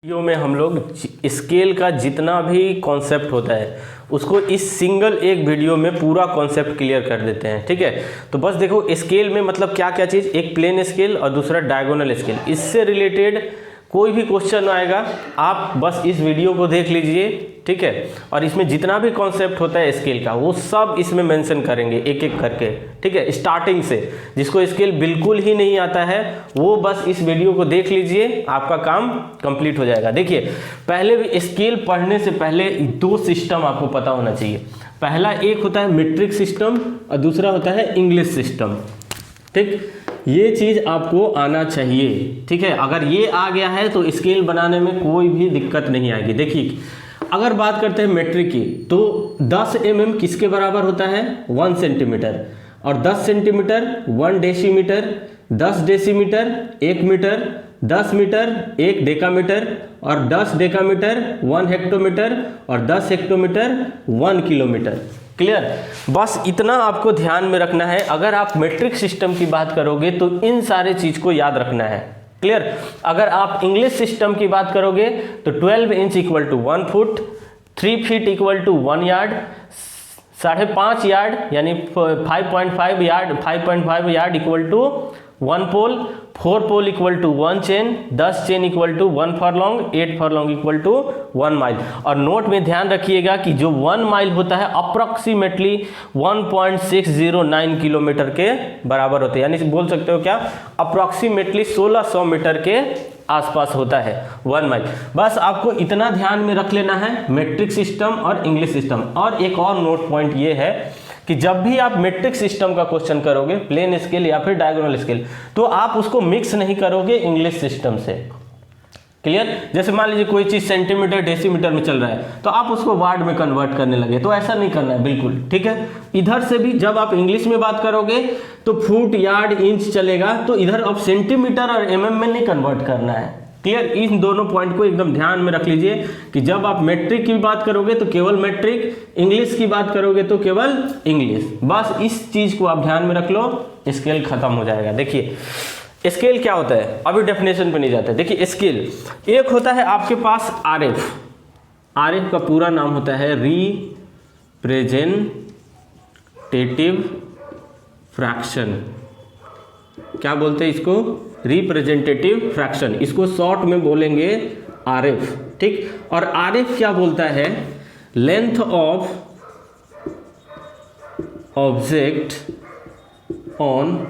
Video में हम लोग स्केल का जितना भी कॉन्सेप्ट होता है उसको इस सिंगल एक वीडियो में पूरा कॉन्सेप्ट क्लियर कर देते हैं। ठीक है, तो बस देखो स्केल में मतलब क्या क्या चीज़, एक प्लेन स्केल और दूसरा डायगोनल स्केल, इससे रिलेटेड कोई भी क्वेश्चन आएगा आप बस इस वीडियो को देख लीजिए। ठीक है, और इसमें जितना भी कॉन्सेप्ट होता है स्केल का वो सब इसमें मेंशन करेंगे एक एक करके। ठीक है, स्टार्टिंग से। जिसको स्केल बिल्कुल ही नहीं आता है वो बस इस वीडियो को देख लीजिए, आपका काम कंप्लीट हो जाएगा। देखिए, पहले भी स्केल पढ़ने से पहले दो सिस्टम आपको पता होना चाहिए। पहला एक होता है मीट्रिक सिस्टम और दूसरा होता है इंग्लिश सिस्टम। ठीक, ये चीज़ आपको आना चाहिए। ठीक है, अगर ये आ गया है तो स्केल बनाने में कोई भी दिक्कत नहीं आएगी। देखिए, अगर बात करते हैं मीट्रिक की तो 10 mm किसके बराबर होता है? 1 सेंटीमीटर। और 10 centimetre 1 decimetre, 10 decimetre 1 metre, 10 metre 1 decametre और 10 डेकामीटर 1 हेक्टोमीटर और 10 हेक्टोमीटर 1 किलोमीटर। क्लियर? बस इतना आपको ध्यान में रखना है। अगर आप मीट्रिक सिस्टम की बात करोगे तो इन सारे चीज़ को याद रखना है। क्लियर? अगर आप इंग्लिश सिस्टम की बात करोगे तो 12 inch equal to 1 foot, 3 feet equal to 1 yard, 5.5 yard यानी 5.5 yard equal to 1 pole, 4 pole equal to 1 chain, 10 chain equal to 1 furlong, 8 furlong equal to 1 mile. और नोट में ध्यान रखिएगा कि जो 1 माइल होता है अप्रॉक्सीमेटली 1.609 किलोमीटर के बराबर होते हैं, यानी बोल सकते हो क्या, अप्रॉक्सीमेटली 1600 मीटर के आसपास होता है 1 माइल। बस आपको इतना ध्यान में रख लेना है, मीट्रिक सिस्टम और इंग्लिश सिस्टम। और एक और नोट पॉइंट ये है कि जब भी आप मीट्रिक सिस्टम का क्वेश्चन करोगे, प्लेन स्केल या फिर डायगोनल स्केल, तो आप उसको मिक्स नहीं करोगे इंग्लिश सिस्टम से। क्लियर? जैसे मान लीजिए कोई चीज सेंटीमीटर डेसीमीटर में चल रहा है तो आप उसको वार्ड में कन्वर्ट करने लगे, तो ऐसा नहीं करना है बिल्कुल। ठीक है, इधर से भी जब आप इंग्लिश में बात करोगे तो फुट यार्ड इंच चलेगा, तो इधर अब सेंटीमीटर और mm में नहीं कन्वर्ट करना है। क्लियर? इन दोनों पॉइंट को एकदम ध्यान में रख लीजिए कि जब आप मैट्रिक की बात करोगे तो केवल मैट्रिक, इंग्लिश की बात करोगे तो केवल इंग्लिश। बस इस चीज को आप ध्यान में रख लो, स्केल खत्म हो जाएगा। देखिए स्केल क्या होता है, अभी डेफिनेशन पे नहीं जाते। देखिए स्केल एक होता है आपके पास RF। RF का पूरा नाम होता है रिप्रेजेंटेटिव फ्रैक्शन। क्या बोलते हैं इसको? Representative fraction. इसको शॉर्ट में बोलेंगे RF। ठीक, और RF क्या बोलता है? Length of object on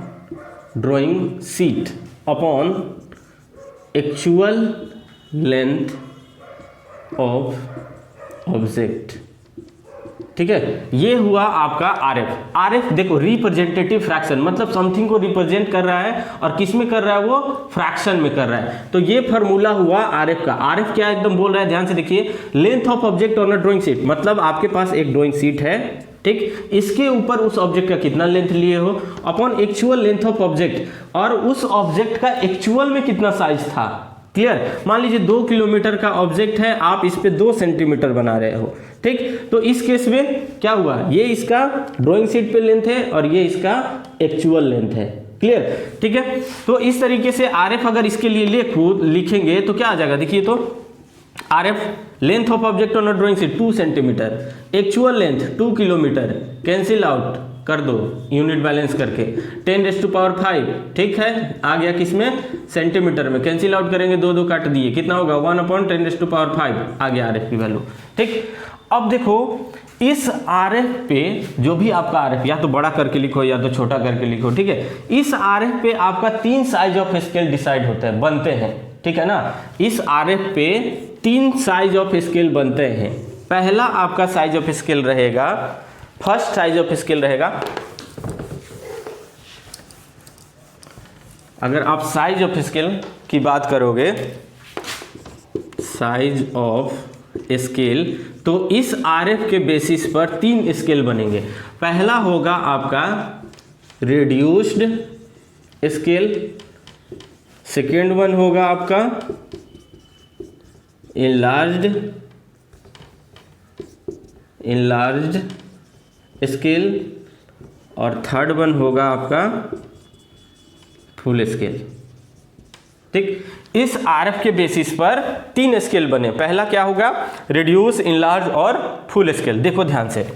drawing sheet upon actual length of object. ठीक है, ये हुआ आपका RF। RF देखो रिप्रेजेंटेटिव फ्रैक्शन, मतलब समथिंग को रिप्रेजेंट कर रहा है और किस में कर रहा है? वो फ्रैक्शन में कर रहा है। तो ये फॉर्मूला हुआ RF का। RF क्या एकदम बोल रहा है, ध्यान से देखिए, length of object on a drawing sheet, मतलब आपके पास एक ड्राइंग शीट है। ठीक, इसके ऊपर उस ऑब्जेक्ट का कितना लेंथ लिए हो upon actual length of object, और उस ऑब्जेक्ट का एक्चुअल में कितना साइज था। क्लियर? मान लीजिए 2 किलोमीटर का ऑब्जेक्ट है, आप इस पे 2 सेंटीमीटर बना रहे हो। ठीक, तो इस केस में क्या हुआ, ये इसका ड्राइंग शीट पे लेंथ है और ये इसका एक्चुअल लेंथ है। क्लियर? ठीक है, तो इस तरीके से RF अगर इसके लिए लिखेंगे तो क्या आ जाएगा? देखिए तो RF length of object on a drawing sheet 2 centimetre, actual length 2 kilometre, cancel out कर दो यूनिट बैलेंस करके 10⁵। ठीक है, आ गया किसमें? सेंटीमीटर में। कैंसिल आउट करेंगे, 2 काट दिए, कितना होगा? 1/10⁵ आ गया RF की वैल्यू। ठीक, अब देखो इस RF पे जो भी आपका RF, या तो बड़ा करके लिखो या तो छोटा करके लिखो। ठीक है, इस RF पे आपका 3 साइज ऑफ स्केल डिसाइड होते हैं, बनते हैं। ठीक है ना, इस RF पे 3 साइज ऑफ स्केल बनते हैं। पहला आपका साइज ऑफ स्केल रहेगा, फर्स्ट साइज ऑफ स्केल रहेगा, अगर आप साइज ऑफ स्केल की बात करोगे, साइज ऑफ स्केल, तो इस RF के बेसिस पर 3 स्केल बनेंगे। पहला होगा आपका रिड्यूस्ड स्केल, सेकेंड वन होगा आपका इनलार्ज्ड स्केल और थर्ड वन होगा आपका फुल स्केल। ठीक, इस RF के बेसिस पर 3 स्केल बने। पहला क्या होगा, रिड्यूस, इनलार्ज और फुल स्केल। देखो ध्यान से,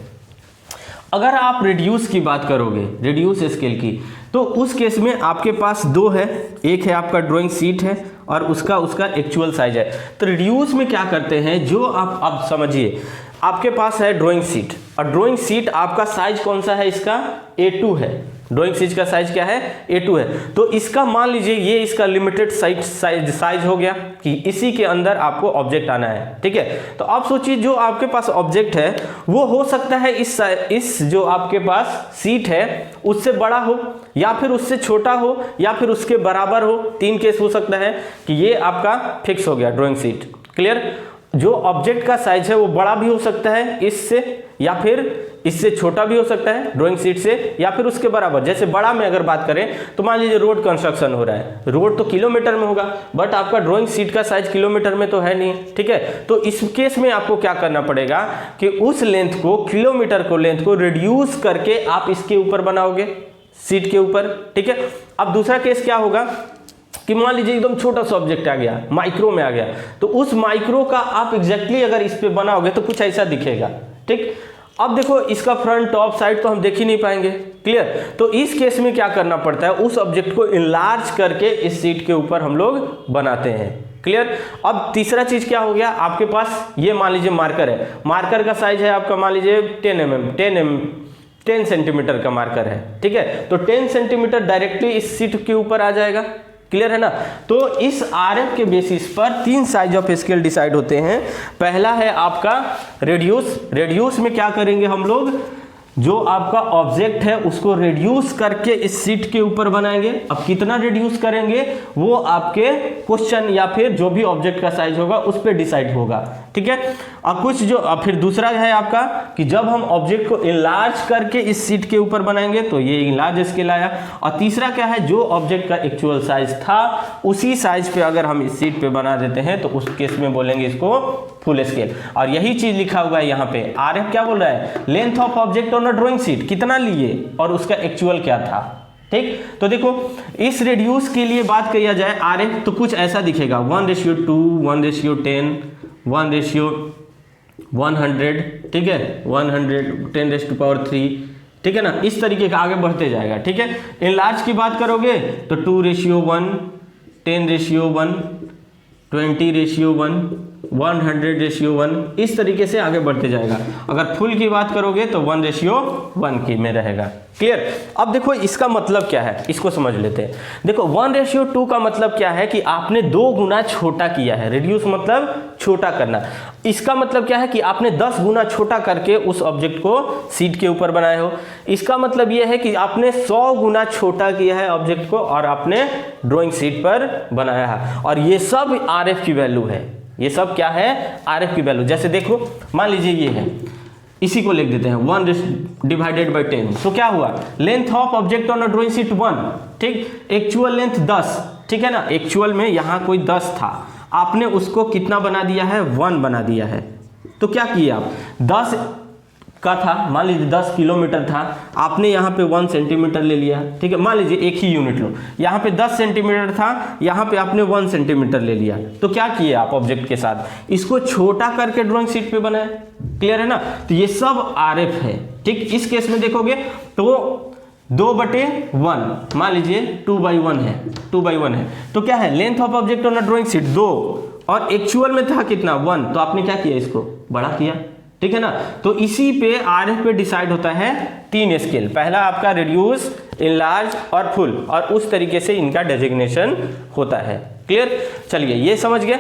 अगर आप रिड्यूस की बात करोगे, रिड्यूस स्केल की, तो उस केस में आपके पास 2 है, एक है आपका ड्राइंग शीट है और उसका एक्चुअल साइज है। तो रिड्यूस में क्या करते हैं, जो आप समझिए, आपके पास है ड्राइंग शीट और ड्राइंग शीट आपका साइज कौन सा है, इसका A2 है। ड्राइंग शीट का साइज क्या है, A2 है। तो इसका मान लीजिए ये इसका लिमिटेड साइज हो गया कि इसी के अंदर आपको ऑब्जेक्ट आना है, ठीक है। तो आप सोचिए जो आपके पास ऑब्जेक्ट है वो हो सकता है इस जो आपके पास शीट है उससे बड़ा हो, या फिर उससे छोटा हो, या फिर उसके बराबर हो। 3 केस हो सकता है कि ये आपका फिक्स हो गया ड्राइंग शीट। क्लियर, जो ऑब्जेक्ट का साइज है वो बड़ा भी हो सकता है इससे, या फिर इससे छोटा भी हो सकता है ड्राइंग शीट से, या फिर उसके बराबर। जैसे बड़ा में अगर बात करें तो मान लीजिए रोड कंस्ट्रक्शन हो रहा है, रोड तो किलोमीटर में होगा, बट आपका ड्राइंग शीट का साइज किलोमीटर में तो है नहीं, ठीक है। तो इस केस में आपको क्या करना पड़ेगा कि उस लेंथ को, किलोमीटर को, लेंथ को रिड्यूस करके आप इसके ऊपर बनाओगे, शीट के ऊपर, ठीक है। अब दूसरा केस क्या होगा कि मान लीजिए एकदम छोटा सा ऑब्जेक्ट आ गया, माइक्रो में आ गया, तो उस माइक्रो का आप एग्जैक्टली अगर इस पे बनाओगे तो कुछ ऐसा दिखेगा, ठीक। अब देखो इसका फ्रंट, टॉप, साइड तो हम देख ही नहीं पाएंगे। क्लियर, तो इस केस में क्या करना पड़ता है, उस ऑब्जेक्ट को इनलार्ज करके इस शीट के ऊपर हम लोग बनाते हैं। क्लियर, अब तीसरा चीज क्या हो गया, आपके पास ये मान लीजिए मार्कर है, मार्कर का साइज है आपका मान लीजिए 10 सेंटीमीटर का मार्कर है, ठीक है। तो 10 सेंटीमीटर डायरेक्टली इस शीट के ऊपर आ जाएगा। क्लियर है ना। तो इस RF के बेसिस पर 3 साइज ऑफ स्केल डिसाइड होते हैं। पहला है आपका रेडियस। रेडियस में क्या करेंगे हम लोग, जो आपका ऑब्जेक्ट है उसको रिड्यूस करके इस शीट के ऊपर बनाएंगे। अब कितना रिड्यूस करेंगे वो आपके क्वेश्चन या फिर जो भी ऑब्जेक्ट का साइज होगा उस पर डिसाइड होगा, ठीक है। और कुछ जो फिर दूसरा है आपका कि जब हम ऑब्जेक्ट को इनलार्ज करके इस शीट के ऊपर बनाएंगे तो ये इनलार्ज स्केल आया। और तीसरा क्या है, जो ऑब्जेक्ट का एक्चुअल साइज था उसी साइज पे अगर हम इस शीट पे बना देते हैं तो उस केस में बोलेंगे इसको फुल स्केल। और यही चीज लिखा हुआ है यहाँ पे, RF क्या बोल रहा है, length of object on a drawing sheet कितना लिए और उसका एक्चुअल क्या था, ठीक। तो देखो इस रेडियस के लिए बात किया जाए RF तो कुछ ऐसा दिखेगा 1:2, 1:10, 1:100, ठीक है, 110⁻3, ठीक है ना। इस तरीके का आगे बढ़ते जाएगा, ठीक है। इनलार्ज की बात करोगे तो 2:1, 10:1, 20:1, 100:1, इस तरीके से आगे बढ़ते जाएगा। अगर फुल की बात करोगे तो 1:1 की में रहेगा। क्लियर। अब देखो इसका मतलब क्या है, इसको समझ लेते हैं। देखो 1:2 का मतलब क्या है कि आपने 2 गुना छोटा किया है। रिड्यूस मतलब छोटा करना। इसका मतलब क्या है कि आपने 10 गुना छोटा करके उस ऑब्जेक्ट को शीट के ऊपर बनाए हो। इसका मतलब यह है कि आपने 100 गुना छोटा किया है ऑब्जेक्ट को और आपने ड्राइंग शीट पर बनाया है। और ये सब RF की वैल्यू है। ये सब क्या है, RF की वैल्यू। जैसे देखो मान लीजिए ये है, इसी को लिख देते हैं 1/10। तो क्या हुआ, length of object on a drawing sheet 1, ठीक। एक्चुअल लेंथ 10, ठीक है ना। एक्चुअल में यहाँ कोई 10 था, आपने उसको कितना बना दिया है, 1 बना दिया है। तो क्या किया आप, 10 का था, मान लीजिए 10 किलोमीटर था, आपने यहाँ पे 1 सेंटीमीटर ले लिया, ठीक है। मान लीजिए एक ही यूनिट लो, यहाँ पे 10 सेंटीमीटर था, यहाँ पे आपने 1 सेंटीमीटर ले लिया। तो क्या किए आप ऑब्जेक्ट के साथ, इसको छोटा करके ड्राइंग शीट पे बनाए। क्लियर है ना। तो ये सब RF है, ठीक। इस केस में देखोगे तो 2/1, मान लीजिए 2/1 है, 2/1 है। तो क्या है, length of object on a drawing sheet 2 और एक्चुअल में था कितना, 1। तो आपने क्या किया, इसको बड़ा किया, ठीक है ना। तो इसी पे RF पे डिसाइड होता है 3 स्केल। पहला आपका रिड्यूस, इनलार्ज और फुल, और उस तरीके से इनका डेजिग्नेशन होता है। क्लियर। चलिए ये समझ गए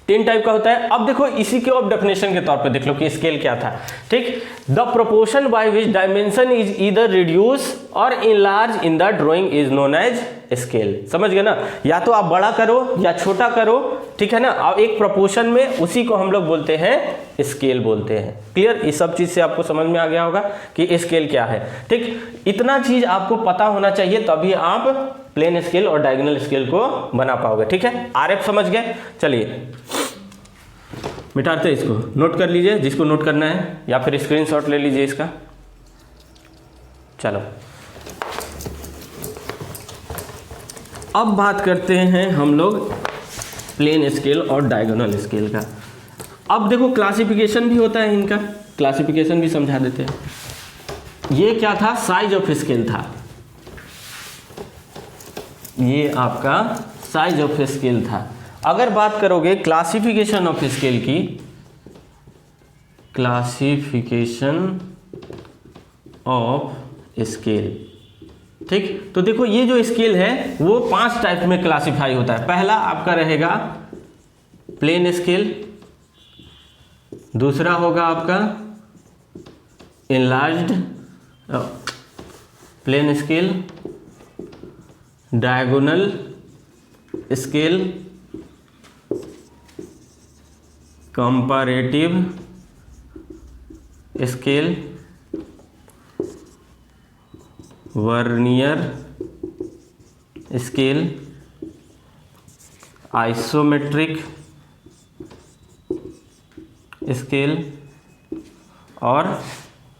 3 टाइप का होता है। अब देखो इसी के अब डेफिनेशन के तौर पे देख लो कि स्केल क्या था, ठीक। The proportion by which dimension is either reduce or enlarge in the drawing is known as scale. समझ गए ना, या तो आप बड़ा करो या छोटा करो, ठीक है ना। अब एक प्रोपोर्शन में, उसी को हम लोग बोलते हैं स्केल बोलते हैं। क्लियर। इस सब चीज से आपको समझ में आ गया होगा कि स्केल क्या है, ठीक। इतना चीज आपको पता होना चाहिए, तभी आप प्लेन स्केल और डायगोनल स्केल को बना पाओगे, ठीक है। RF समझ गए। चलिए मिटाते हैं इसको, नोट कर लीजिए जिसको नोट करना है, या फिर स्क्रीनशॉट ले लीजिए इसका। चलो अब बात करते हैं हम लोग प्लेन स्केल और डायगोनल स्केल का। अब देखो क्लासिफिकेशन भी होता है इनका, क्लासिफिकेशन भी समझा देते हैं। ये क्या था, साइज ऑफ स्केल था, ये आपका साइज ऑफ स्केल था। अगर बात करोगे क्लासिफिकेशन ऑफ स्केल की, क्लासिफिकेशन ऑफ स्केल, ठीक, तो देखो ये जो स्केल है वो 5 टाइप में क्लासिफाई होता है। पहला आपका रहेगा प्लेन स्केल, दूसरा होगा आपका enlarged plain scale, diagonal scale, comparative scale, vernier scale, isometric scale और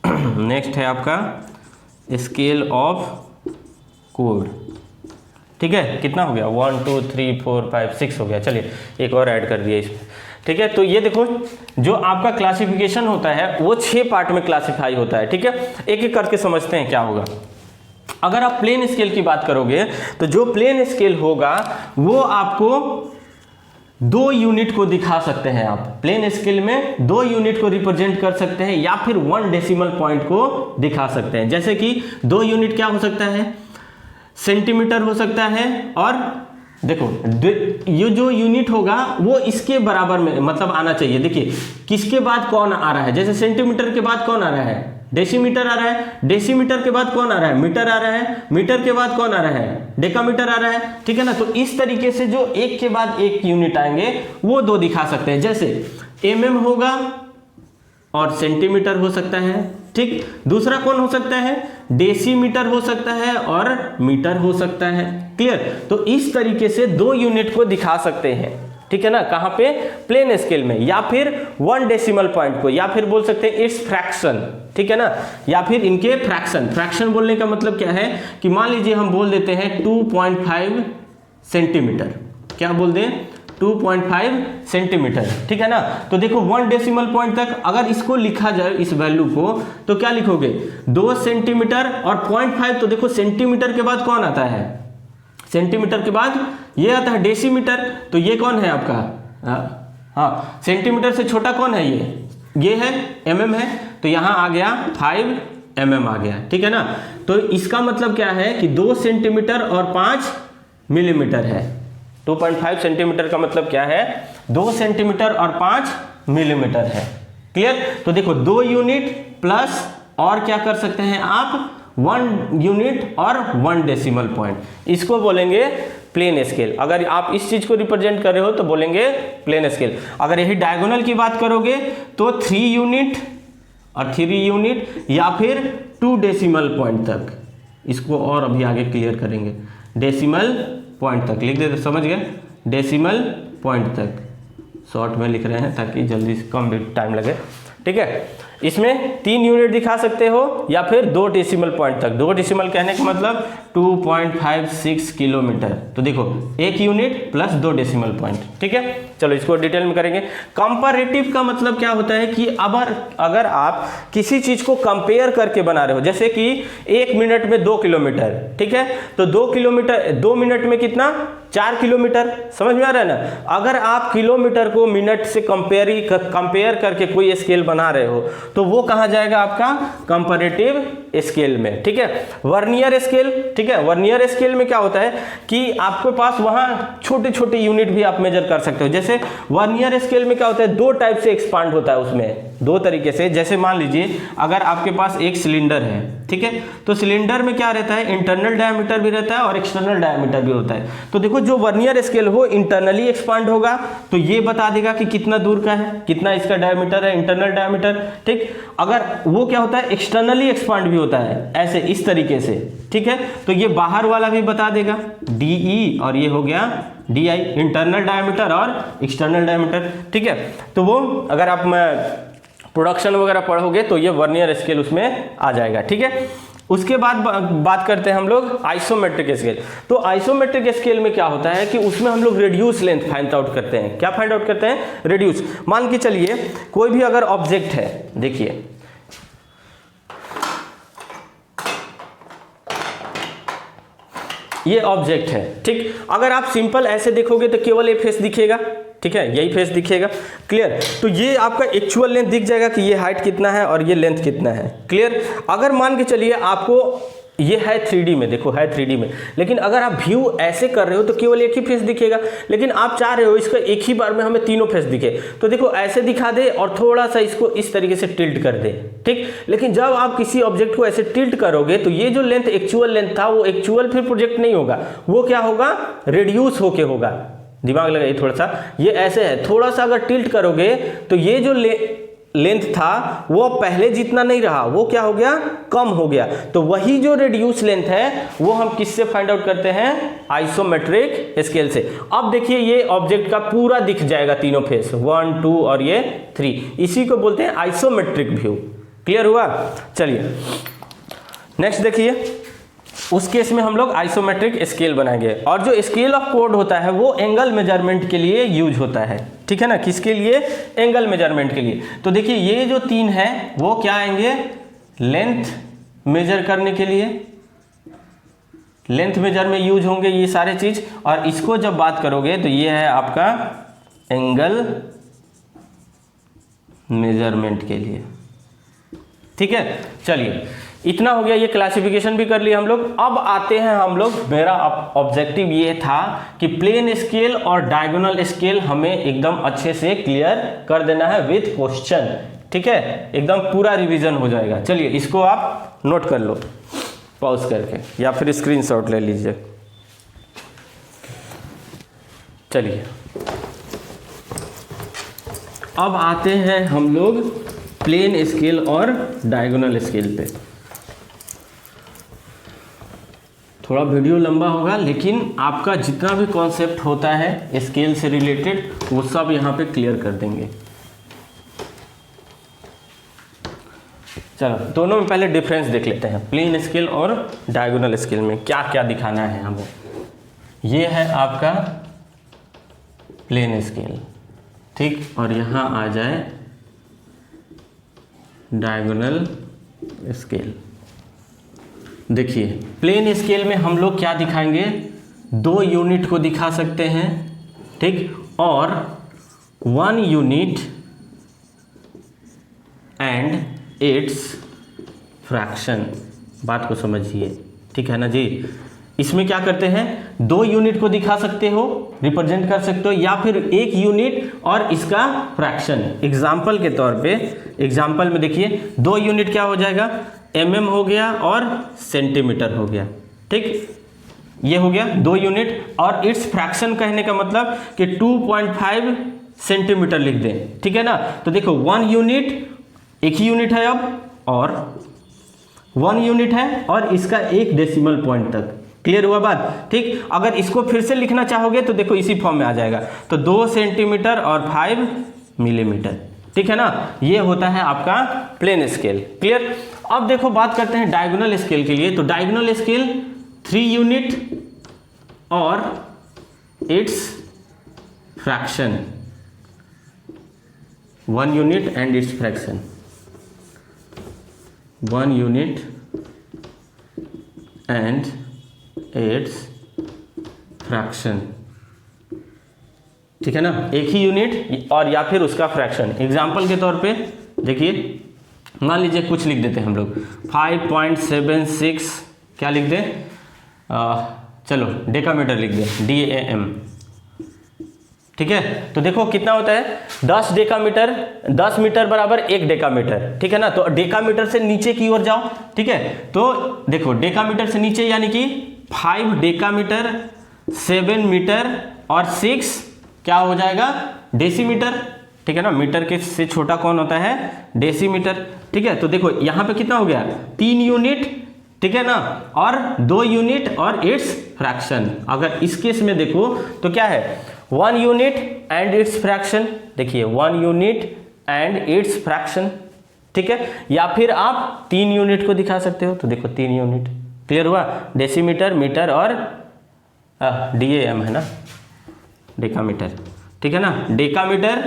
नेक्स्ट है आपका स्केल ऑफ कोड। ठीक है, कितना हो गया, 1 2 3 4 5 6 हो गया। चलिए एक और ऐड कर दिया इसमें। ठीक है, तो ये देखो जो आपका क्लासिफिकेशन होता है वो 6 पार्ट में क्लासिफाई होता है। ठीक है, एक एक करके समझते हैं क्या होगा। अगर आप प्लेन स्केल की बात करोगे तो जो प्लेन स्केल होगा वो आपको 2 यूनिट को दिखा सकते हैं। आप प्लेन स्केल में 2 यूनिट को रिप्रेजेंट कर सकते हैं या फिर 1 डेसिमल पॉइंट को दिखा सकते हैं। जैसे कि 2 यूनिट क्या हो सकता है, सेंटीमीटर हो सकता है, और देखो ये जो यूनिट होगा वो इसके बराबर में मतलब आना चाहिए। देखिए किसके बाद कौन आ रहा है, जैसे सेंटीमीटर के बाद कौन आ रहा है, डेसीमीटर आ रहा है, डेसीमीटर के बाद कौन आ रहा है, मीटर आ रहा है, मीटर के बाद कौन आ रहा है, डेकामीटर आ रहा है। ठीक है ना, तो इस तरीके से जो एक के बाद एक यूनिट आएंगे वो 2 दिखा सकते हैं। जैसे mm होगा और सेंटीमीटर हो सकता है। ठीक, दूसरा कौन हो सकता है, डेसीमीटर हो सकता है और मीटर हो सकता है। क्लियर, तो इस तरीके से 2 यूनिट को दिखा सकते हैं। ठीक है ना, कहां पे, प्लेन स्केल में, या फिर 1 डेसिमल पॉइंट को, या फिर बोल सकते हैं इट्स फ्रैक्शन। ठीक है ना, या फिर इनके फ्रैक्शन। फ्रैक्शन बोलने का मतलब क्या है कि मान लीजिए हम बोल देते हैं 2.5 सेंटीमीटर, क्या बोल दें, 2.5 सेंटीमीटर। ठीक है ना, तो देखो 1 डेसिमल पॉइंट तक अगर इसको लिखा जाए इस वैल्यू को तो क्या लिखोगे, 2 सेंटीमीटर और 0.5। तो देखो सेंटीमीटर के बाद कौन आता है, सेंटीमीटर के बाद ये आता है डेसीमीटर। तो ये कौन है आपका, हाँ सेंटीमीटर से छोटा कौन है, ये है mm है, तो यहां आ गया 5 mm आ गया। ठीक है ना, तो इसका मतलब क्या है कि 2 सेंटीमीटर और 5 मिलीमीटर है। 2.5 सेंटीमीटर का मतलब क्या है, 2 सेंटीमीटर और 5 मिलीमीटर है। क्लियर, तो देखो 2 यूनिट प्लस और क्या कर सकते हैं आप, 1 यूनिट और 1 डेसिमल पॉइंट, इसको बोलेंगे प्लेन स्केल। अगर आप इस चीज को रिप्रेजेंट कर रहे हो तो बोलेंगे प्लेन स्केल। अगर यही डायगोनल की बात करोगे तो 3 यूनिट और 3 यूनिट या फिर 2 डेसिमल पॉइंट तक, इसको और अभी आगे क्लियर करेंगे। डेसिमल पॉइंट तक लिख देते, समझ गए, डेसिमल पॉइंट तक शॉर्ट में लिख रहे हैं ताकि जल्दी कम भी टाइम लगे। ठीक है, इसमें 3 यूनिट दिखा सकते हो या फिर 2 डेसिमल पॉइंट तक। 2 डेसिमल कहने का मतलब 2.56 किलोमीटर। तो देखो 1 यूनिट प्लस 2 डेसिमल पॉइंट। ठीक है, चलो इसको डिटेल में करेंगे। कंपैरेटिव का मतलब क्या होता है कि अगर आप किसी चीज को कंपेयर करके बना रहे हो, जैसे कि 1 मिनट में 2 किलोमीटर, ठीक है, तो 2 किलोमीटर 2 मिनट में कितना, 4 किलोमीटर। समझ में आ रहा है ना, अगर आप किलोमीटर को मिनट से कंपेयर करके कोई स्केल बना रहे हो तो वो कहा जाएगा आपका कंपैरेटिव स्केल में। ठीक है, वर्नियर स्केल, ठीक है, वर्नियर स्केल में क्या होता है कि आपके पास वहां छोटे छोटे यूनिट भी आप मेजर कर सकते हो। जैसे वर्नियर स्केल में क्या होता है, 2 टाइप से एक्सपांड होता है, उसमें 2 तरीके से। जैसे मान लीजिए अगर आपके पास एक सिलेंडर है, ठीक है, तो सिलेंडर में क्या रहता है, इंटरनल डायमीटर भी रहता है और एक्सटर्नल डायमीटर भी होता है। तो देखो जो वर्नियर स्केल हो इंटरनली एक्सपांड होगा तो ये बता देगा कि कितना दूर का है, कितना इसका डायमीटर है, इंटरनल डायमीटर। ठीक, अगर वो क्या होता है, एक्सटर्नली एक्सपांड भी होता है, ऐसे इस तरीके से। ठीक है, तो ये बाहर वाला भी बता देगा, DE, और ये हो गया DI, इंटरनल डायमीटर और एक्सटर्नल डायमीटर। ठीक है, तो वो अगर आप प्रोडक्शन वगैरह पढ़ोगे तो ये वर्नियर स्केल उसमें आ जाएगा। ठीक है, उसके बाद बात करते हैं हम लोग आइसोमेट्रिक स्केल। तो आइसोमेट्रिक स्केल में क्या होता है कि उसमें हम लोग रेड्यूस लेंथ फाइंड आउट करते हैं। क्या फाइंड आउट करते हैं? रेड्यूस। मान के चलिए कोई भी अगर ऑब्जेक्ट है, देखिए ये ऑब्जेक्ट है, ठीक। अगर आप सिंपल ऐसे देखोगे तो केवल ये फेस दिखेगा, ठीक है, यही फेस दिखेगा, क्लियर। तो ये आपका एक्चुअल लेंथ दिख जाएगा कि ये हाइट कितना है और ये लेंथ कितना है, क्लियर। अगर मान के चलिए आपको ये है 3D में, देखो है 3D में, लेकिन अगर आप व्यू ऐसे कर रहे हो तो केवल एक ही फेस दिखेगा, लेकिन आप चाह रहे हो इसका एक ही बार में हमें तीनों फेस दिखे, तो देखो ऐसे दिखा दे और थोड़ा सा इसको इस तरीके से टिल्ट कर दे, ठीक। लेकिन जब आप किसी ऑब्जेक्ट को ऐसे टिल्ट करोगे तो ये जो लेंथ एक्चुअल लेंथ था वो एक्चुअल फिर प्रोजेक्ट नहीं होगा, वो क्या होगा? रेड्यूस होके होगा। दिमाग लगाइए थोड़ा सा, ये ऐसे है, थोड़ा सा अगर टिल्ट करोगे तो ये जो लेंथ था वो पहले जितना नहीं रहा, वो क्या हो गया? कम हो गया। तो वही जो रेड्यूस लेंथ है वो हम किससे फाइंड आउट करते हैं? आइसोमेट्रिक स्केल से। अब देखिए ये ऑब्जेक्ट का पूरा दिख जाएगा तीनों फेस, 1 2 और ये 3, इसी को बोलते हैं आइसोमेट्रिक व्यू। क्लियर हुआ? चलिए नेक्स्ट देखिए, उस केस में हम लोग आइसोमेट्रिक स्केल बनाएंगे, और जो स्केल ऑफ कोड होता है वो एंगल मेजरमेंट के लिए यूज होता है, ठीक है ना। किसके लिए? एंगल मेजरमेंट के लिए। तो देखिए ये जो 3 है वो क्या आएंगे? लेंथ मेजर करने के लिए, लेंथ मेजर में यूज होंगे ये सारे चीज। और इसको जब बात करोगे तो ये है आपका एंगल मेजरमेंट के लिए, ठीक है। चलिए इतना हो गया, ये क्लासिफिकेशन भी कर लिया हम लोग। अब आते हैं हम लोग, मेरा ऑब्जेक्टिव ये था कि प्लेन स्केल और डायगोनल स्केल हमें एकदम अच्छे से क्लियर कर देना है विद क्वेश्चन, ठीक है, एकदम पूरा रिवीजन हो जाएगा। चलिए इसको आप नोट कर लो पॉज करके, या फिर स्क्रीनशॉट ले लीजिए। चलिए अब आते हैं हम लोग प्लेन स्केल और डायगोनल स्केल पे। थोड़ा वीडियो लंबा होगा, लेकिन आपका जितना भी कॉन्सेप्ट होता है स्केल से रिलेटेड वो सब यहाँ पे क्लियर कर देंगे। चलो दोनों में पहले डिफरेंस देख लेते हैं, प्लेन स्केल और डायगोनल स्केल में क्या क्या दिखाना है हमें। ये है आपका प्लेन स्केल, ठीक, और यहाँ आ जाए डायगोनल स्केल। देखिए प्लेन स्केल में हम लोग क्या दिखाएंगे? 2 यूनिट को दिखा सकते हैं, ठीक, और 1 यूनिट एंड इट्स फ्रैक्शन। बात को समझिए, ठीक है ना जी। इसमें क्या करते हैं? 2 यूनिट को दिखा सकते हो, रिप्रेजेंट कर सकते हो, या फिर 1 यूनिट और इसका फ्रैक्शन। एग्जाम्पल के तौर पे, एग्जाम्पल में देखिए 2 यूनिट क्या हो जाएगा? mm हो गया और सेंटीमीटर हो गया, ठीक, ये हो गया 2 यूनिट। और इट्स फ्रैक्शन कहने का मतलब कि 2.5 सेंटीमीटर लिख दें, ठीक है ना। तो देखो 1 यूनिट, एक ही यूनिट है अब, और 1 यूनिट है और इसका 1 डेसिमल पॉइंट तक। क्लियर हुआ बात, ठीक। अगर इसको फिर से लिखना चाहोगे तो देखो इसी फॉर्म में आ जाएगा, तो 2 सेंटीमीटर और 5 मिलीमीटर, ठीक है ना। ये होता है आपका प्लेन स्केल। क्लियर। अब देखो बात करते हैं डायगोनल स्केल के लिए। तो डायगोनल स्केल 3 यूनिट और it's fraction, 1 unit and it's fraction, 1 unit and it's fraction, ठीक है ना। एक ही यूनिट और या फिर उसका फ्रैक्शन। एग्जाम्पल के तौर पे देखिए, मान लीजिए कुछ लिख देते हैं हम लोग 5.76, क्या लिख दें, चलो डेकामीटर लिख दें, DAM, ठीक है। तो देखो कितना होता है 10 डेकामीटर, 10 मीटर बराबर 1 डेकामीटर, ठीक है ना। तो डेकामीटर से नीचे की ओर जाओ, ठीक है। तो देखो डेकामीटर से नीचे यानी कि 5 डेकामीटर, 7 मीटर और 6 क्या हो जाएगा? डेसीमीटर, ठीक है ना। मीटर के से छोटा कौन होता है? डेसीमीटर, ठीक है। तो देखो यहाँ पे कितना हो गया? 3 यूनिट, ठीक है ना, और 2 यूनिट और इट्स फ्रैक्शन। अगर इस केस में देखो तो क्या है? 1 यूनिट एंड इट्स फ्रैक्शन। देखिए 1 यूनिट एंड इट्स फ्रैक्शन, ठीक है, या फिर आप 3 यूनिट को दिखा सकते हो, तो देखो 3 यूनिट, क्लियर हुआ, डेसीमीटर, मीटर और DAM है ना, डेकामीटर, ठीक है ना, डेकामीटर,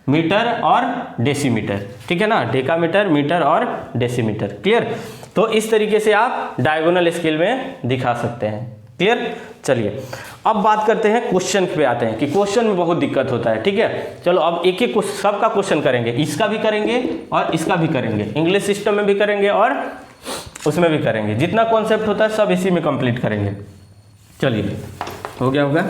मीटर और डेसीमीटर, ठीक है ना, डेकामीटर, मीटर और डेसीमीटर, क्लियर। तो इस तरीके से आप डायगोनल स्केल में दिखा सकते हैं, क्लियर। चलिए अब बात करते हैं क्वेश्चन पे आते हैं कि क्वेश्चन में बहुत दिक्कत होता है, ठीक है। चलो अब एक एक सबका क्वेश्चन करेंगे, इसका भी करेंगे और इसका भी करेंगे, इंग्लिश सिस्टम में भी करेंगे और उसमें भी करेंगे, जितना कॉन्सेप्ट होता है सब इसी में कंप्लीट करेंगे। चलिए हो गया होगा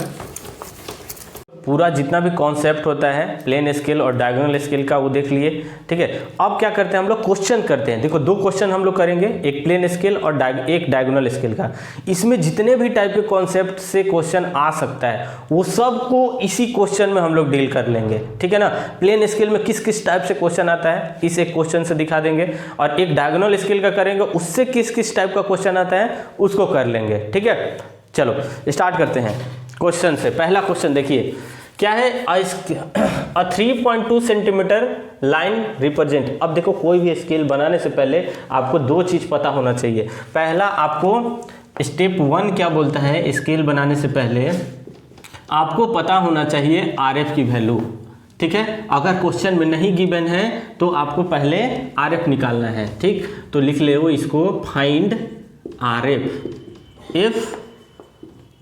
पूरा जितना भी कॉन्सेप्ट होता है प्लेन स्केल और डायगोनल स्केल का वो देख लिए, ठीक है। अब क्या करते हैं हम लोग, क्वेश्चन करते हैं। देखो 2 क्वेश्चन हम लोग करेंगे, एक प्लेन स्केल और एक डायगोनल स्केल का। इसमें जितने भी टाइप के कॉन्सेप्ट से क्वेश्चन आ सकता है वो सब को इसी क्वेश्चन में हम लोग डील कर लेंगे, ठीक है ना। प्लेन स्केल में किस किस टाइप से क्वेश्चन आता है इस एक क्वेश्चन से दिखा देंगे, और एक डायगोनल स्केल का करेंगे उससे किस किस टाइप का क्वेश्चन आता है उसको कर लेंगे, ठीक है। चलो स्टार्ट करते हैं क्वेश्चन से। पहला क्वेश्चन देखिए क्या है, अ 3.2 सेंटीमीटर लाइन रिप्रेजेंट। अब देखो कोई भी स्केल बनाने से पहले आपको 2 चीज पता होना चाहिए। पहला आपको स्टेप 1 क्या बोलता है, स्केल बनाने से पहले आपको पता होना चाहिए RF की वैल्यू, ठीक है। अगर क्वेश्चन में नहीं गिवन है तो आपको पहले RF निकालना है, ठीक। तो लिख ले वो इसको, find RF if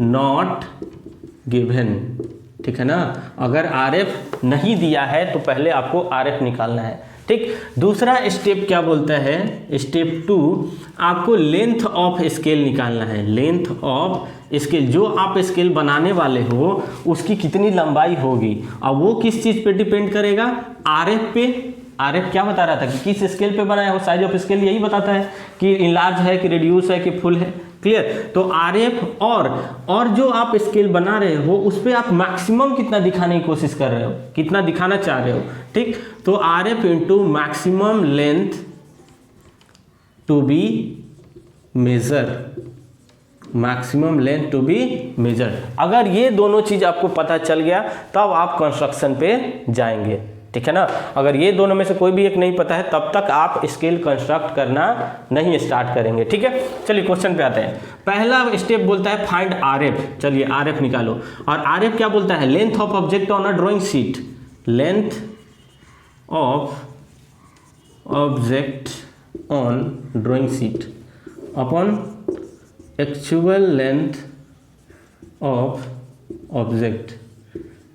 not given, ठीक है ना। अगर RF नहीं दिया है तो पहले आपको RF निकालना है, ठीक। दूसरा स्टेप क्या बोलता है, स्टेप 2 आपको लेंथ ऑफ स्केल निकालना है। लेंथ ऑफ स्केल, जो आप स्केल बनाने वाले हो उसकी कितनी लंबाई होगी, और वो किस चीज़ पे डिपेंड करेगा, RF पे। RF क्या बता रहा था कि किस स्केल पे बनाया हो, साइज ऑफ स्केल यही बताता है कि इनलार्ज है कि रिड्यूस है कि फुल है, क्लियर। तो RF और जो आप स्केल बना रहे हो उस पर आप मैक्सिमम कितना दिखाने की कोशिश कर रहे हो, कितना दिखाना चाह रहे हो, ठीक। तो RF into maximum length to be measure, maximum length to be measure. अगर ये दोनों चीज आपको पता चल गया तब आप कंस्ट्रक्शन पे जाएंगे, ठीक है ना। अगर ये दोनों में से कोई भी एक नहीं पता है तब तक आप स्केल कंस्ट्रक्ट करना नहीं स्टार्ट करेंगे, ठीक है। चलिए क्वेश्चन पे आते हैं। पहला स्टेप बोलता है फाइंड RF। चलिए RF निकालो, और RF क्या बोलता है, length of object on a drawing sheet, length of object on drawing sheet upon actual length of object,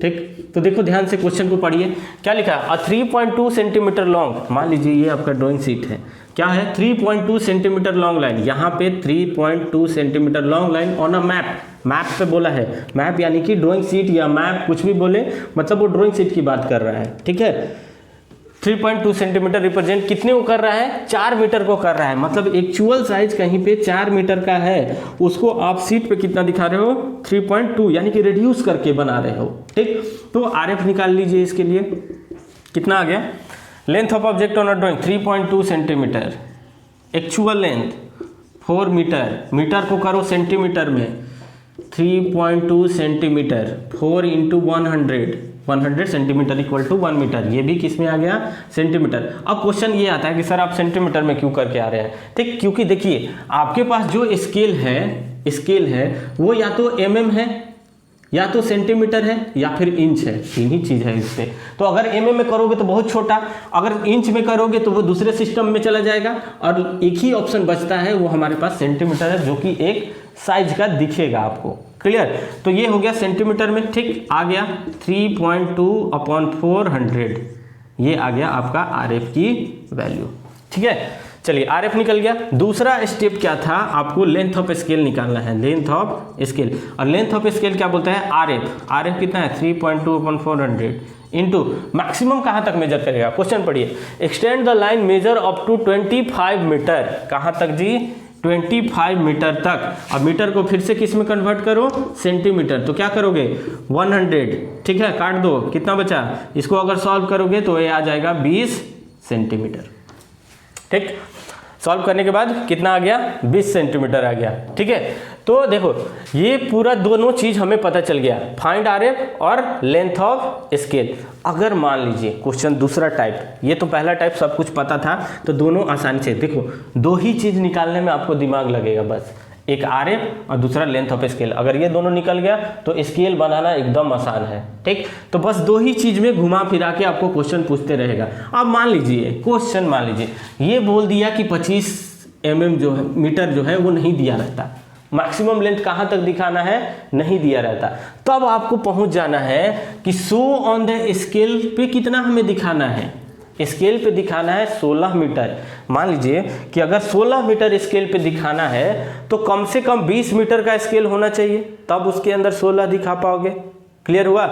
ठीक। तो देखो ध्यान से क्वेश्चन को पढ़िए, क्या लिखा है, 3.2 सेंटीमीटर लॉन्ग। मान लीजिए ये आपका ड्राइंग शीट है, क्या है 3.2 सेंटीमीटर लॉन्ग लाइन, यहाँ पे 3.2 centimetre long line on a map. Map पे बोला है, मैप यानी कि ड्राइंग शीट या मैप कुछ भी बोले, मतलब वो ड्राइंग शीट की बात कर रहा है, ठीक है। 3.2 सेंटीमीटर रिप्रेजेंट कितने को कर रहा है, 4 मीटर को कर रहा है, मतलब एक्चुअल साइज कहीं पे 4 मीटर का है, उसको आप शीट पे कितना दिखा रहे हो, 3.2, यानी कि रिड्यूस करके बना रहे हो, ठीक। तो RF निकाल लीजिए इसके लिए, कितना आ गया, length of object on a drawing 3.2 centimetre, actual length 4 metre, metre को करो सेंटीमीटर में, 3.2 centimetre 4 into 100 centimetre equal to 1 metre. ये भी किस में आ गया, सेंटीमीटर। अब क्वेश्चन ये आता है कि सर आप सेंटीमीटर में क्यों करके आ रहे हैं, ठीक। क्योंकि देखिए आपके पास जो स्केल है वो या तो mm है, या तो सेंटीमीटर है, या फिर इंच है, तीन ही चीज़ है इस पे। तो अगर mm में करोगे तो बहुत छोटा, अगर इंच में करोगे तो वो दूसरे सिस्टम में चला जाएगा, और एक ही ऑप्शन बचता है वो हमारे पास सेंटीमीटर है, जो कि एक साइज का दिखेगा आपको, क्लियर। तो ये हो गया सेंटीमीटर में, ठीक। आ गया 3.2/400, ये आ गया आपका RF की वैल्यू, ठीक है। चलिए RF निकल गया। दूसरा स्टेप क्या था, आपको लेंथ ऑफ स्केल निकालना है, लेंथ ऑफ स्केल। और लेंथ ऑफ स्केल क्या बोलता है, RF कितना है, 3.2/400 इंटू मैक्सिमम कहाँ तक मेजर करेगा, क्वेश्चन पढ़िए, extend the line measure up to 25 metre, कहाँ तक जी, 25 मीटर तक। अब मीटर को फिर से किस में कन्वर्ट करो, सेंटीमीटर। तो क्या करोगे 100, ठीक है, काट दो, कितना बचा, इसको अगर सॉल्व करोगे तो ये आ जाएगा 20 सेंटीमीटर, ठीक। सॉल्व करने के बाद कितना आ गया, 20 सेंटीमीटर आ गया। ठीक है, तो देखो ये पूरा दोनों चीज हमें पता चल गया, फाइंड आरएफ और लेंथ ऑफ स्केल। अगर मान लीजिए क्वेश्चन दूसरा टाइप, ये तो पहला टाइप सब कुछ पता था, तो दोनों आसानी से, देखो दो ही चीज निकालने में आपको दिमाग लगेगा बस, एक आरएफ और दूसरा लेंथ ऑफ स्केल। अगर ये दोनों निकल गया तो स्केल बनाना एकदम आसान है। ठीक, तो बस दो ही चीज में घुमा फिरा के आपको क्वेश्चन पूछते रहेगा। अब मान लीजिए क्वेश्चन, मान लीजिए ये बोल दिया कि 25 mm जो है, मीटर जो है वो नहीं दिया रहता, मैक्सिमम लेंथ कहाँ तक दिखाना है नहीं दिया रहता, तब आपको पहुंच जाना है कि शो ऑन द स्केल पे कितना हमें दिखाना है। स्केल पे दिखाना है 16 मीटर। मान लीजिए कि अगर 16 मीटर स्केल पे दिखाना है तो कम से कम 20 मीटर का स्केल होना चाहिए, तब उसके अंदर 16 दिखा पाओगे। क्लियर हुआ?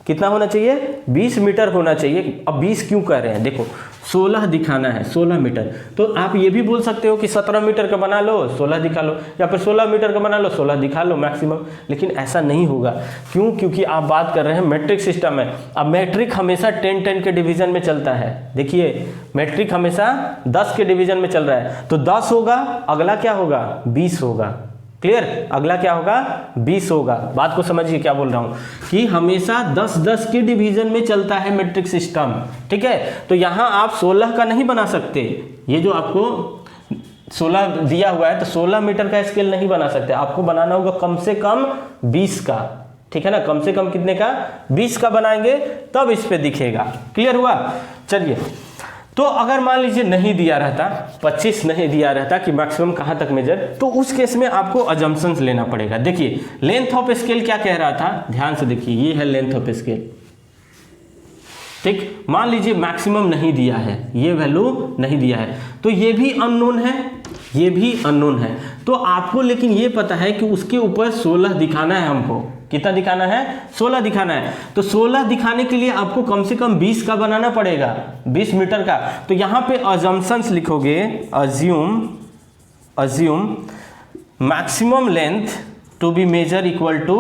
कितना होना चाहिए? 20 मीटर होना चाहिए। अब 20 क्यों कह रहे हैं, देखो 16 दिखाना है, 16 मीटर, तो आप ये भी बोल सकते हो कि 17 मीटर का बना लो 16 दिखा लो, या फिर 16 मीटर का बना लो 16 दिखा लो मैक्सिमम। लेकिन ऐसा नहीं होगा, क्यों? क्योंकि आप बात कर रहे हैं मैट्रिक सिस्टम है। अब मैट्रिक हमेशा 10-10 के डिवीजन में चलता है। देखिए मैट्रिक हमेशा 10 के डिवीजन में चल रहा है, तो 10 होगा, अगला क्या होगा 20 होगा। क्लियर? अगला क्या होगा 20 होगा। बात को समझिए क्या बोल रहा हूं, कि हमेशा 10-10 के डिवीजन में चलता है मैट्रिक सिस्टम। ठीक है, तो यहां आप 16 का नहीं बना सकते, ये जो आपको 16 दिया हुआ है तो 16 मीटर का स्केल नहीं बना सकते, आपको बनाना होगा कम से कम 20 का। ठीक है ना, कम से कम कितने का 20 का बनाएंगे तब इस पे दिखेगा। क्लियर हुआ? चलिए, तो अगर मान लीजिए नहीं दिया रहता, 25 नहीं दिया रहता कि मैक्सिमम कहाँ तक मेजर, तो उस केस में आपको अजम्पशंस लेना पड़ेगा। देखिए लेंथ ऑफ स्केल क्या कह रहा था, ध्यान से देखिए, ये है लेंथ ऑफ स्केल। ठीक, मान लीजिए मैक्सिमम नहीं दिया है, ये वैल्यू नहीं दिया है, तो ये भी अननोन है, ये भी अननोन है, तो आपको लेकिन ये पता है कि उसके ऊपर 16 दिखाना है। हमको कितना दिखाना है? 16 दिखाना है। तो 16 दिखाने के लिए आपको कम से कम 20 का बनाना पड़ेगा, 20 मीटर का। तो यहाँ पे अजम्पशंस लिखोगे, assume maximum length to be measure equal to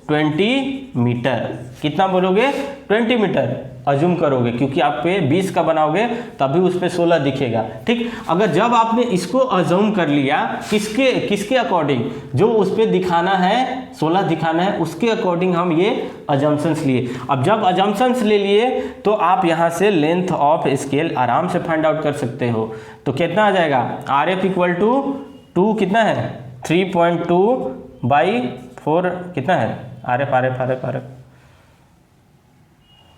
20 metre. कितना बोलोगे? 20 मीटर अज्यूम करोगे, क्योंकि आप पे 20 का बनाओगे तभी उस पे 16 दिखेगा। ठीक, अगर जब आपने इसको अज्यूम कर लिया, किसके अकॉर्डिंग, जो उस पे दिखाना है 16 दिखाना है, उसके अकॉर्डिंग हम ये अजम्पशंस लिए। अब जब अजम्पशंस ले लिए तो आप यहाँ से लेंथ ऑफ स्केल आराम से फाइंड आउट कर सकते हो। तो कितना आ जाएगा? आर एफ इक्वल टू 2 कितना है 3.2/4 कितना है? आर एफ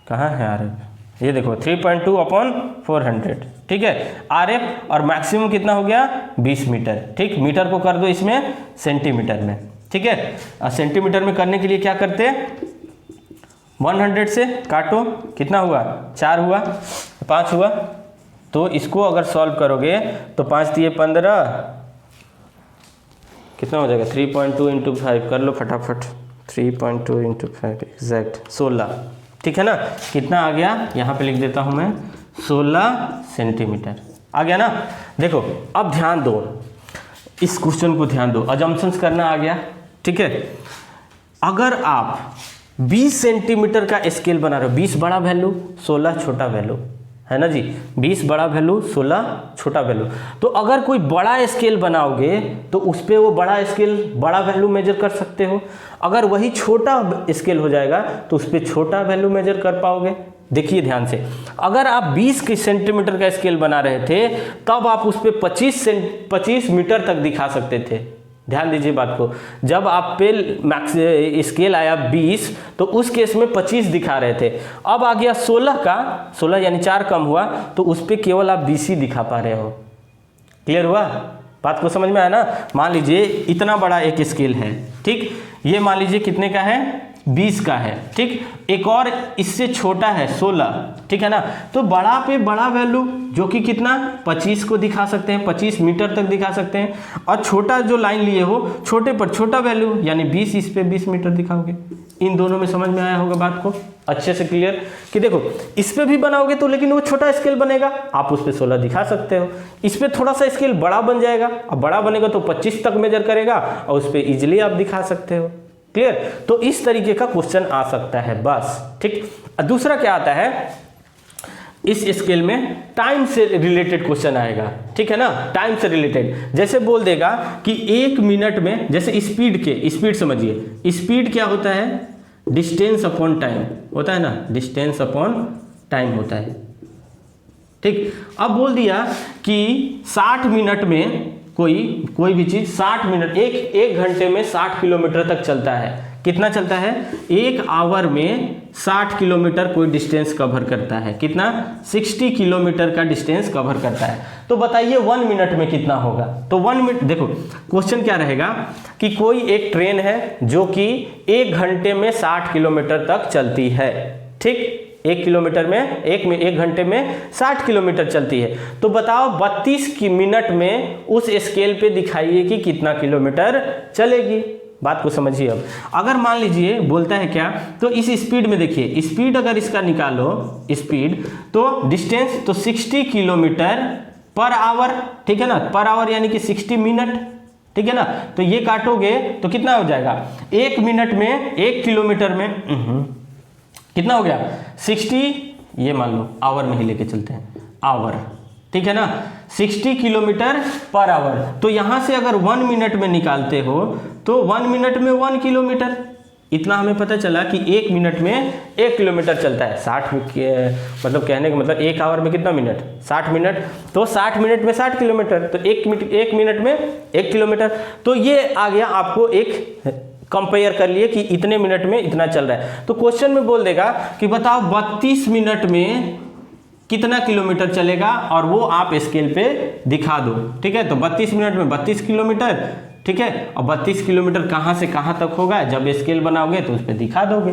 कहाँ है आर एफ? ये देखो 3.2/400। ठीक है, आर एफ और मैक्सिमम कितना हो गया 20 मीटर। ठीक, मीटर को कर दो इसमें सेंटीमीटर में। ठीक है, और सेंटीमीटर में करने के लिए क्या करते हैं, 100 से काटो, कितना हुआ 4 हुआ, 5 हुआ। तो इसको अगर सॉल्व करोगे तो 5 दिए 15, कितना हो जाएगा 3.2 × 5 कर लो फटाफट, 3.2 × 5 एग्जैक्ट 16। ठीक है ना, कितना आ गया यहाँ पे लिख देता हूँ मैं, 16 सेंटीमीटर आ गया ना। देखो अब ध्यान दो, इस क्वेश्चन को ध्यान दो, अजम्पशंस करना आ गया। ठीक है, अगर आप 20 सेंटीमीटर का स्केल बना रहे हो, 20 बड़ा वैल्यू 16 छोटा वैल्यू है ना जी, 20 बड़ा वैल्यू 16 छोटा वैल्यू, तो अगर कोई बड़ा स्केल बनाओगे तो उस पर वो बड़ा स्केल बड़ा वैल्यू मेजर कर सकते हो। अगर वही छोटा स्केल हो जाएगा तो उस पर छोटा वैल्यू मेजर कर पाओगे। देखिए ध्यान से, अगर आप 20 सेंटीमीटर का स्केल बना रहे थे तब आप उस पर 25 मीटर तक दिखा सकते थे। ध्यान दीजिए बात को, जब आप पे स्केल आया 20 तो उस केस में 25 दिखा रहे थे। अब आ गया 16 का, 16 यानी 4 कम हुआ, तो उस पर केवल आप 20 ही दिखा पा रहे हो। क्लियर हुआ? बात को समझ में आया ना। मान लीजिए इतना बड़ा एक स्केल है, ठीक, ये मान लीजिए कितने का है 20 का है। ठीक, एक और इससे छोटा है 16। ठीक है ना, तो बड़ा पे बड़ा वैल्यू जो कि कितना 25 को दिखा सकते हैं, 25 मीटर तक दिखा सकते हैं, और छोटा जो लाइन लिए हो छोटे पर छोटा वैल्यू यानी 20, इस पे 20 मीटर दिखाओगे। इन दोनों में समझ में आया होगा बात को अच्छे से क्लियर, कि देखो इस पे भी बनाओगे तो लेकिन वो छोटा स्केल बनेगा, आप उस पे 16 दिखा सकते हो। इस पे थोड़ा सा स्केल बड़ा बन जाएगा, अब बड़ा बनेगा तो 25 तक मेजर करेगा और उस पे इजिली आप दिखा सकते हो। क्लियर? तो इस तरीके का क्वेश्चन आ सकता है बस। ठीक, दूसरा क्या आता है इस स्केल में टाइम से रिलेटेड क्वेश्चन आएगा, ठीक है ना, टाइम से रिलेटेड। जैसे बोल देगा कि 1 मिनट में, जैसे स्पीड समझिए, स्पीड क्या होता है, डिस्टेंस अपॉन टाइम होता है ना, डिस्टेंस अपॉन टाइम होता है, ठीक। अब बोल दिया कि 60 मिनट में कोई भी चीज 60 मिनट, एक घंटे में 60 किलोमीटर तक चलता है। कितना चलता है, 1 आवर में 60 किलोमीटर कोई डिस्टेंस कवर करता है। कितना, 60 किलोमीटर का डिस्टेंस कवर करता है। तो बताइए 1 मिनट में कितना होगा। तो 1 मिनट, देखो क्वेश्चन क्या रहेगा कि कोई एक ट्रेन है जो कि 1 घंटे में 60 किलोमीटर तक चलती है, ठीक। 1 किलोमीटर में एक घंटे में 60 किलोमीटर चलती है। तो बताओ 32 मिनट में उस स्केल पे दिखाइए कि कितना किलोमीटर चलेगी। बात को समझिए। अब अगर मान लीजिए बोलता है क्या, तो इस स्पीड में देखिए, स्पीड अगर इसका निकालो स्पीड, तो डिस्टेंस तो 60 किलोमीटर पर आवर, ठीक है ना, पर आवर यानी कि 60 मिनट, ठीक है ना। तो ये काटोगे तो कितना हो जाएगा, 1 मिनट में 1 किलोमीटर में कितना हो गया 60, ये मान लो आवर में ही लेके चलते हैं, आवर, ठीक है ना, 60 किलोमीटर पर आवर। तो यहां से अगर 1 मिनट में निकालते हो तो 1 मिनट में 1 किलोमीटर, इतना हमें पता चला कि 1 मिनट में 1 किलोमीटर चलता है। 60 मतलब कहने का मतलब 1 आवर में कितना मिनट, 60 मिनट, तो 60 मिनट में 60 किलोमीटर, तो 1 मिनट में 1 किलोमीटर। तो ये आ गया, आपको एक कंपेयर कर लिए कि इतने मिनट में इतना चल रहा है। तो क्वेश्चन में बोल देगा कि बताओ 32 मिनट में कितना किलोमीटर चलेगा, और वो आप स्केल पे दिखा दो, ठीक है। तो 32 मिनट में 32 किलोमीटर, ठीक है। और 32 किलोमीटर कहाँ से कहाँ तक होगा, जब स्केल बनाओगे तो उस पर दिखा दोगे,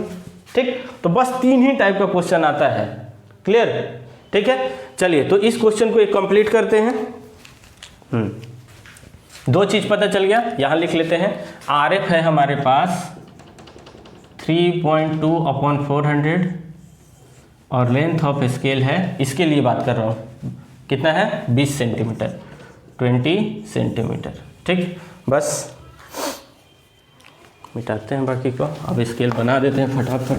ठीक। तो बस 3 ही टाइप का क्वेश्चन आता है, क्लियर, ठीक है। चलिए तो इस क्वेश्चन को एक कंप्लीट करते हैं। 2 चीज पता चल गया, यहां लिख लेते हैं। RF है हमारे पास 3.2/400 और लेंथ ऑफ स्केल है, इसके लिए बात कर रहा हूं, कितना है 20 सेंटीमीटर, 20 सेंटीमीटर, ठीक। बस मिटाते हैं बाकी को, अब स्केल बना देते हैं फटाफट।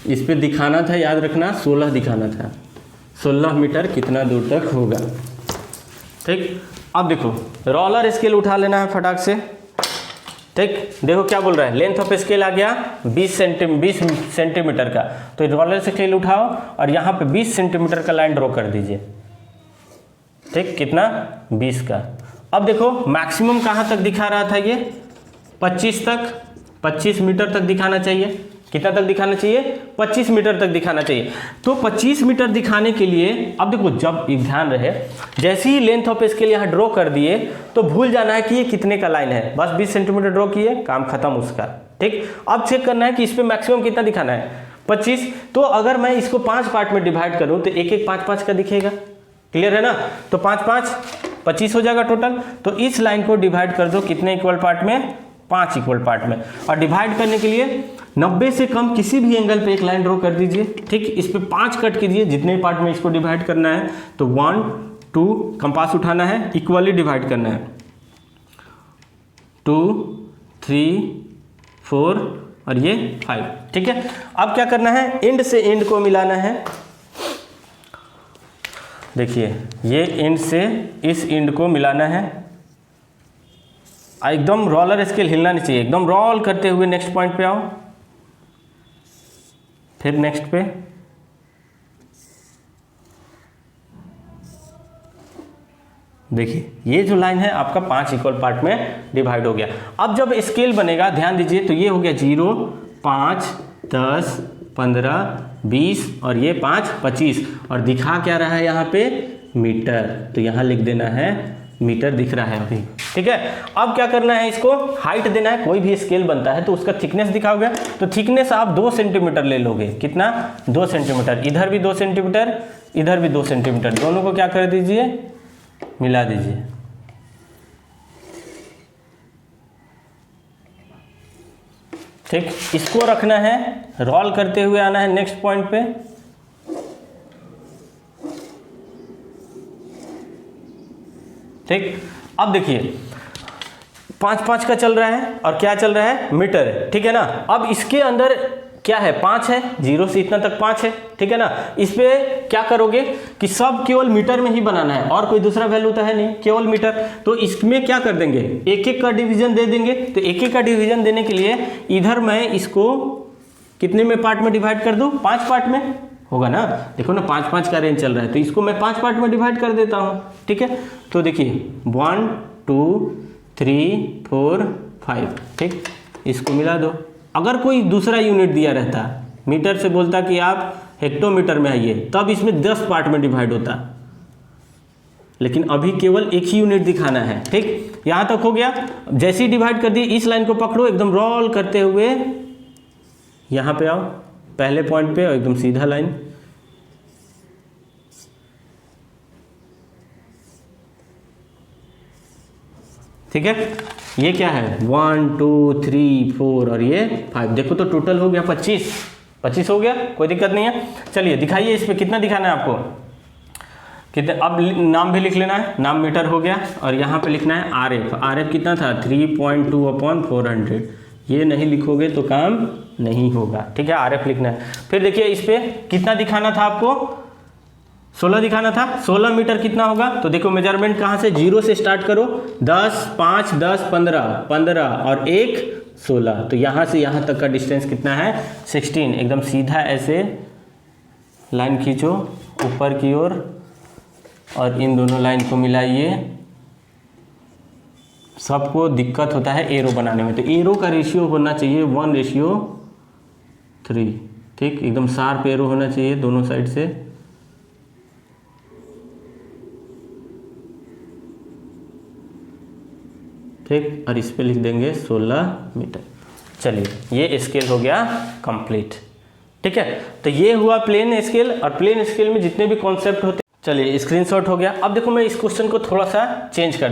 इस पे दिखाना था, याद रखना 16 दिखाना था, 16 मीटर कितना दूर तक होगा, ठीक। अब देखो रोलर स्केल उठा लेना है फटाक से, ठीक। देखो क्या बोल रहा है, लेंथ ऑफ स्केल आ गया 20 सेंटीमीटर का, तो रोलर स्केल उठाओ और यहाँ पे 20 सेंटीमीटर का लाइन ड्रॉ कर दीजिए, ठीक। कितना, 20 का। अब देखो मैक्सिमम कहाँ तक दिखा रहा था ये, 25 तक, 25 मीटर तक दिखाना चाहिए। कितना तक दिखाना चाहिए, 25 मीटर तक दिखाना चाहिए। तो 25 मीटर दिखाने के लिए अब देखो, जब ध्यान रहे, जैसे ही लेंथ ऑफ स्केल यहाँ ड्रॉ कर दिए तो भूल जाना है कि ये कितने का लाइन है, बस 20 सेंटीमीटर ड्रॉ किए, काम खत्म उसका, ठीक। अब चेक करना है कि इस पे मैक्सिमम कितना दिखाना है, 25। तो अगर मैं इसको 5 पार्ट में डिवाइड करूं तो एक 5-5 का दिखेगा, क्लियर है ना। तो 5-5 25 हो जाएगा टोटल। तो इस लाइन को डिवाइड कर दो कितने इक्वल पार्ट में, 5 इक्वल पार्ट में। और डिवाइड करने के लिए 90 से कम किसी भी एंगल पे एक लाइन ड्रॉ कर दीजिए, ठीक। इस पे 5 कट कीजिए, जितने पार्ट में इसको डिवाइड करना है। तो 1 2 कंपास उठाना है, इक्वली डिवाइड करना है, 2 3 4 और ये 5, ठीक है। अब क्या करना है, एंड से एंड को मिलाना है। देखिए ये एंड से इस एंड को मिलाना है, एकदम रोलर स्केल हिलना नहीं चाहिए, एकदम रोल करते हुए नेक्स्ट पॉइंट पे आओ, फिर नेक्स्ट पे, देखिए ये जो लाइन है आपका 5 इक्वल पार्ट में डिवाइड हो गया। अब जब स्केल बनेगा ध्यान दीजिए, तो ये हो गया 0 5 10 15 20 और ये 5 25, और दिखा क्या रहा है यहाँ पे, मीटर। तो यहाँ लिख देना है मीटर दिख रहा है अभी, ठीक है। अब क्या करना है, इसको हाइट देना है। कोई भी स्केल बनता है तो उसका थिकनेस दिखाओगे, तो थिकनेस आप 2 सेंटीमीटर ले लोगे, कितना, 2 सेंटीमीटर। इधर भी 2 सेंटीमीटर, इधर भी 2 सेंटीमीटर, दोनों को क्या कर दीजिए, मिला दीजिए, ठीक। इसको रखना है, रोल करते हुए आना है नेक्स्ट पॉइंट पे, ठीक। अब देखिए 5-5 का चल रहा है और क्या चल रहा है, मीटर है, ठीक है ना। अब इसके अंदर क्या है, 5 है, 0 से इतना तक 5 है, ठीक है ना। इस पे क्या करोगे कि सब केवल मीटर में ही बनाना है और कोई दूसरा वैल्यू तो है नहीं, केवल मीटर। तो इसमें क्या कर देंगे, एक एक का डिवीजन दे देंगे। तो एक एक का डिवीजन देने के लिए इधर मैं इसको कितने में पार्ट में डिवाइड कर दूं, 5 पार्ट में होगा ना। देखो ना 5-5 का रेंज चल रहा है, तो इसको मैं 5 पार्ट में डिवाइड कर देता हूँ, ठीक है। तो देखिए 1 2 3 4 5, ठीक। इसको मिला दो। अगर कोई दूसरा यूनिट दिया रहता, मीटर से बोलता कि आप हेक्टोमीटर में आइए, तब इसमें 10 पार्ट में डिवाइड होता, लेकिन अभी केवल एक ही यूनिट दिखाना है, ठीक। यहाँ तक हो गया। जैसे ही डिवाइड कर दिए, इस लाइन को पकड़ो, एकदम रोल करते हुए यहाँ पे आओ, पहले पॉइंट पे, और एकदम सीधा लाइन, ठीक है। ये क्या है, 1 2 3 4 और ये 5। देखो तो टोटल हो गया 25 हो गया, कोई दिक्कत नहीं है। चलिए दिखाइए इस पे कितना दिखाना है आपको, कितने। अब नाम भी लिख लेना है, नाम मीटर हो गया, और यहाँ पे लिखना है RF कितना था, 3.2/400। ये नहीं लिखोगे तो काम नहीं होगा, ठीक है। RF लिखना है। फिर देखिए इस पे कितना दिखाना था आपको, 16 दिखाना था। 16 मीटर कितना होगा, तो देखो मेजरमेंट कहाँ से, 0 से स्टार्ट करो, 10 5 10 15 और 1 16। तो यहाँ से यहाँ तक का डिस्टेंस कितना है, 16। एकदम सीधा ऐसे लाइन खींचो ऊपर की ओर, और इन दोनों लाइन को मिलाइए। सबको दिक्कत होता है एरो बनाने में, तो एरो का रेशियो होना चाहिए 1:3, ठीक। एकदम शार्प एरो होना चाहिए दोनों साइड से। ठीक, और इस पे लिख देंगे 16 मीटर। चलिए ये स्केल हो गया कंप्लीट, ठीक है। तो ये हुआ प्लेन स्केल, और प्लेन स्केल में जितने भी कॉन्सेप्ट होते, चलिए स्क्रीनशॉट हो गया। अब देखो मैं इस क्वेश्चन को थोड़ा सा चेंज कर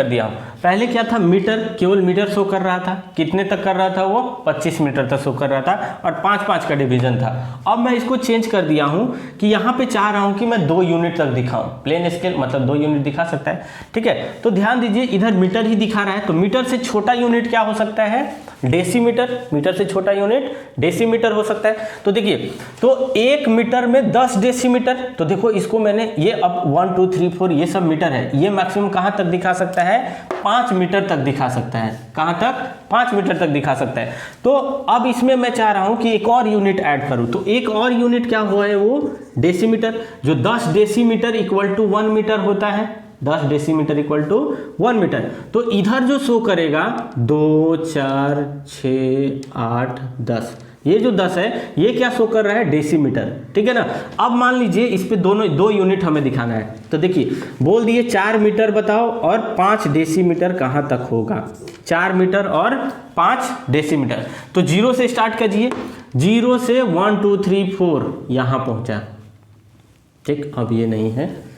दिया हूँ। पहले क्या था, मीटर, केवल मीटर शो कर रहा था। कितने तक कर रहा था वो, 25 मीटर तक शो कर रहा था, और 5-5 का डिवीजन था। अब मैं इसको चेंज कर दिया हूँ कि यहाँ पे चाह रहा हूँ कि मैं 2 यूनिट तक दिखाऊँ। प्लेन स्केल मतलब 2 यूनिट दिखा सकता है, ठीक है। तो ध्यान दीजिए इधर मीटर ही दिखा रहा है, तो मीटर से छोटा यूनिट क्या हो सकता है, डेसीमीटर। मीटर से छोटा यूनिट डेसीमीटर हो सकता है। तो देखिए, तो 1 मीटर में 10 डेसीमीटर। तो देखो इसको मैंने, ये अब 1 2 3 4 ये सब मीटर है, ये मैक्सिमम कहाँ तक दिखा सकता है, 5 मीटर तक दिखा सकता है। कहाँ तक, 5 मीटर तक दिखा सकता है। तो अब इसमें मैं चाह रहा हूँ कि एक और यूनिट ऐड करूँ, तो एक और यूनिट क्या हुआ है, वो डेसीमीटर। जो 10 डेसीमीटर इक्वल टू 1 मीटर होता है, 10 डेसीमीटर इक्वल टू 1 मीटर। तो इधर जो शो करेगा 2 4 6 8 10, ये जो 10 है ये क्या शो कर रहा है, डेसीमीटर, ठीक है ना। अब मान लीजिए इस पे दोनों 2 यूनिट हमें दिखाना है, तो देखिए बोल दिए 4 मीटर बताओ और 5 डेसीमीटर कहाँ तक होगा, 4 मीटर और 5 डेसीमीटर। तो 0 से स्टार्ट कीजिए, 0 से 1 2 3 4 यहाँ पहुँचा, ठीक। अब ये नहीं है,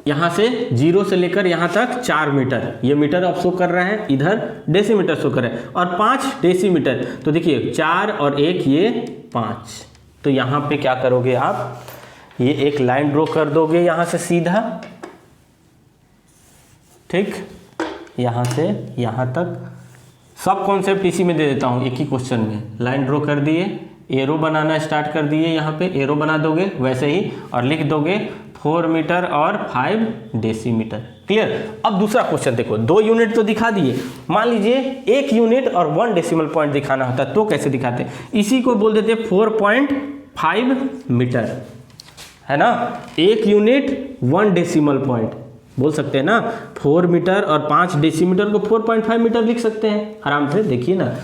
यहाँ से 0 से लेकर यहाँ तक 4 मीटर, ये मीटर अब शो कर रहा है, इधर डेसीमीटर शो कर रहा है, और 5 डेसीमीटर। तो देखिए 4 और 1 ये 5। तो यहाँ पे क्या करोगे आप, ये एक लाइन ड्रॉ कर दोगे यहाँ से सीधा, ठीक। यहाँ से यहाँ तक सब कॉन्सेप्ट इसी में दे देता हूँ, एक ही क्वेश्चन में। लाइन ड्रॉ कर दिए, एरो बनाना स्टार्ट कर दिए, यहाँ पे एरो बना दोगे वैसे ही, और लिख दोगे 4 मीटर और 5 डेसीमीटर। क्लियर। अब दूसरा क्वेश्चन देखो, 2 यूनिट तो दिखा दिए, मान लीजिए 1 यूनिट और 1 डेसिमल पॉइंट दिखाना होता तो कैसे दिखाते, इसी को बोल देते 4.5 मीटर, है ना। 1 यूनिट 1 डेसिमल पॉइंट बोल सकते हैं ना। 4 मीटर और 5 डेसीमीटर को 4.5 मीटर लिख सकते हैं आराम से। देखिए ना,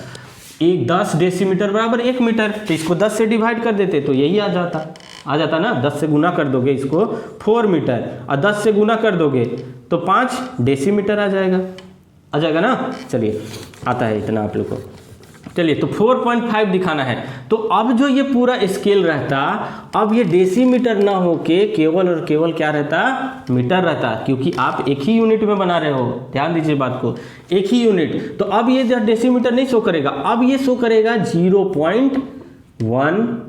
10 डेसीमीटर बराबर 1 मीटर, तो इसको 10 से डिवाइड कर देते तो यही आ जाता ना। 10 से गुना कर दोगे इसको 4 मीटर, और 10 से गुना कर दोगे तो 5 डेसीमीटर आ जाएगा ना। चलिए आता है इतना आप लोग को। चलिए तो 4.5 दिखाना है, तो अब जो ये पूरा स्केल रहता, अब ये डेसीमीटर ना होके केवल और केवल क्या रहता, मीटर रहता, क्योंकि आप एक ही यूनिट में बना रहे हो। ध्यान दीजिए बात को, एक ही यूनिट। तो अब ये जो डेसीमीटर नहीं शो करेगा, अब ये शो करेगा 0.1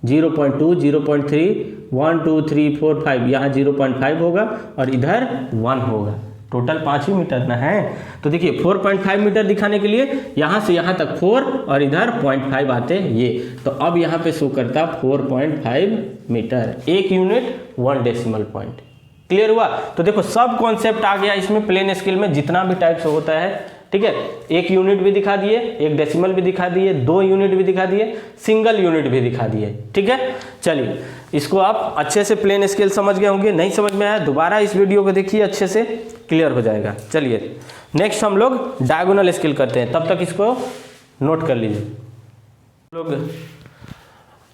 0.2 0.3 1 2 3 4 5, यहाँ 0.5 होगा और इधर 1 होगा। टोटल 5 ही मीटर ना है। तो देखिए 4.5 मीटर दिखाने के लिए यहाँ से यहाँ तक 4 और इधर 0.5 आते ये, तो अब यहाँ पे शो करता 4.5 metre, 1 unit 1 decimal point. Clear हुआ? तो देखो सब कॉन्सेप्ट आ गया इसमें प्लेन स्केल में जितना भी टाइप्स होता है, ठीक है। 1 यूनिट भी दिखा दिए, 1 डेसिमल भी दिखा दिए, 2 यूनिट भी दिखा दिए, सिंगल यूनिट भी दिखा दिए, ठीक है। चलिए इसको आप अच्छे से प्लेन स्केल समझ गए होंगे, नहीं समझ में आया दोबारा इस वीडियो को देखिए, अच्छे से क्लियर हो जाएगा। चलिए नेक्स्ट हम लोग डायगोनल स्केल करते हैं, तब तक इसको नोट कर लीजिए। लोग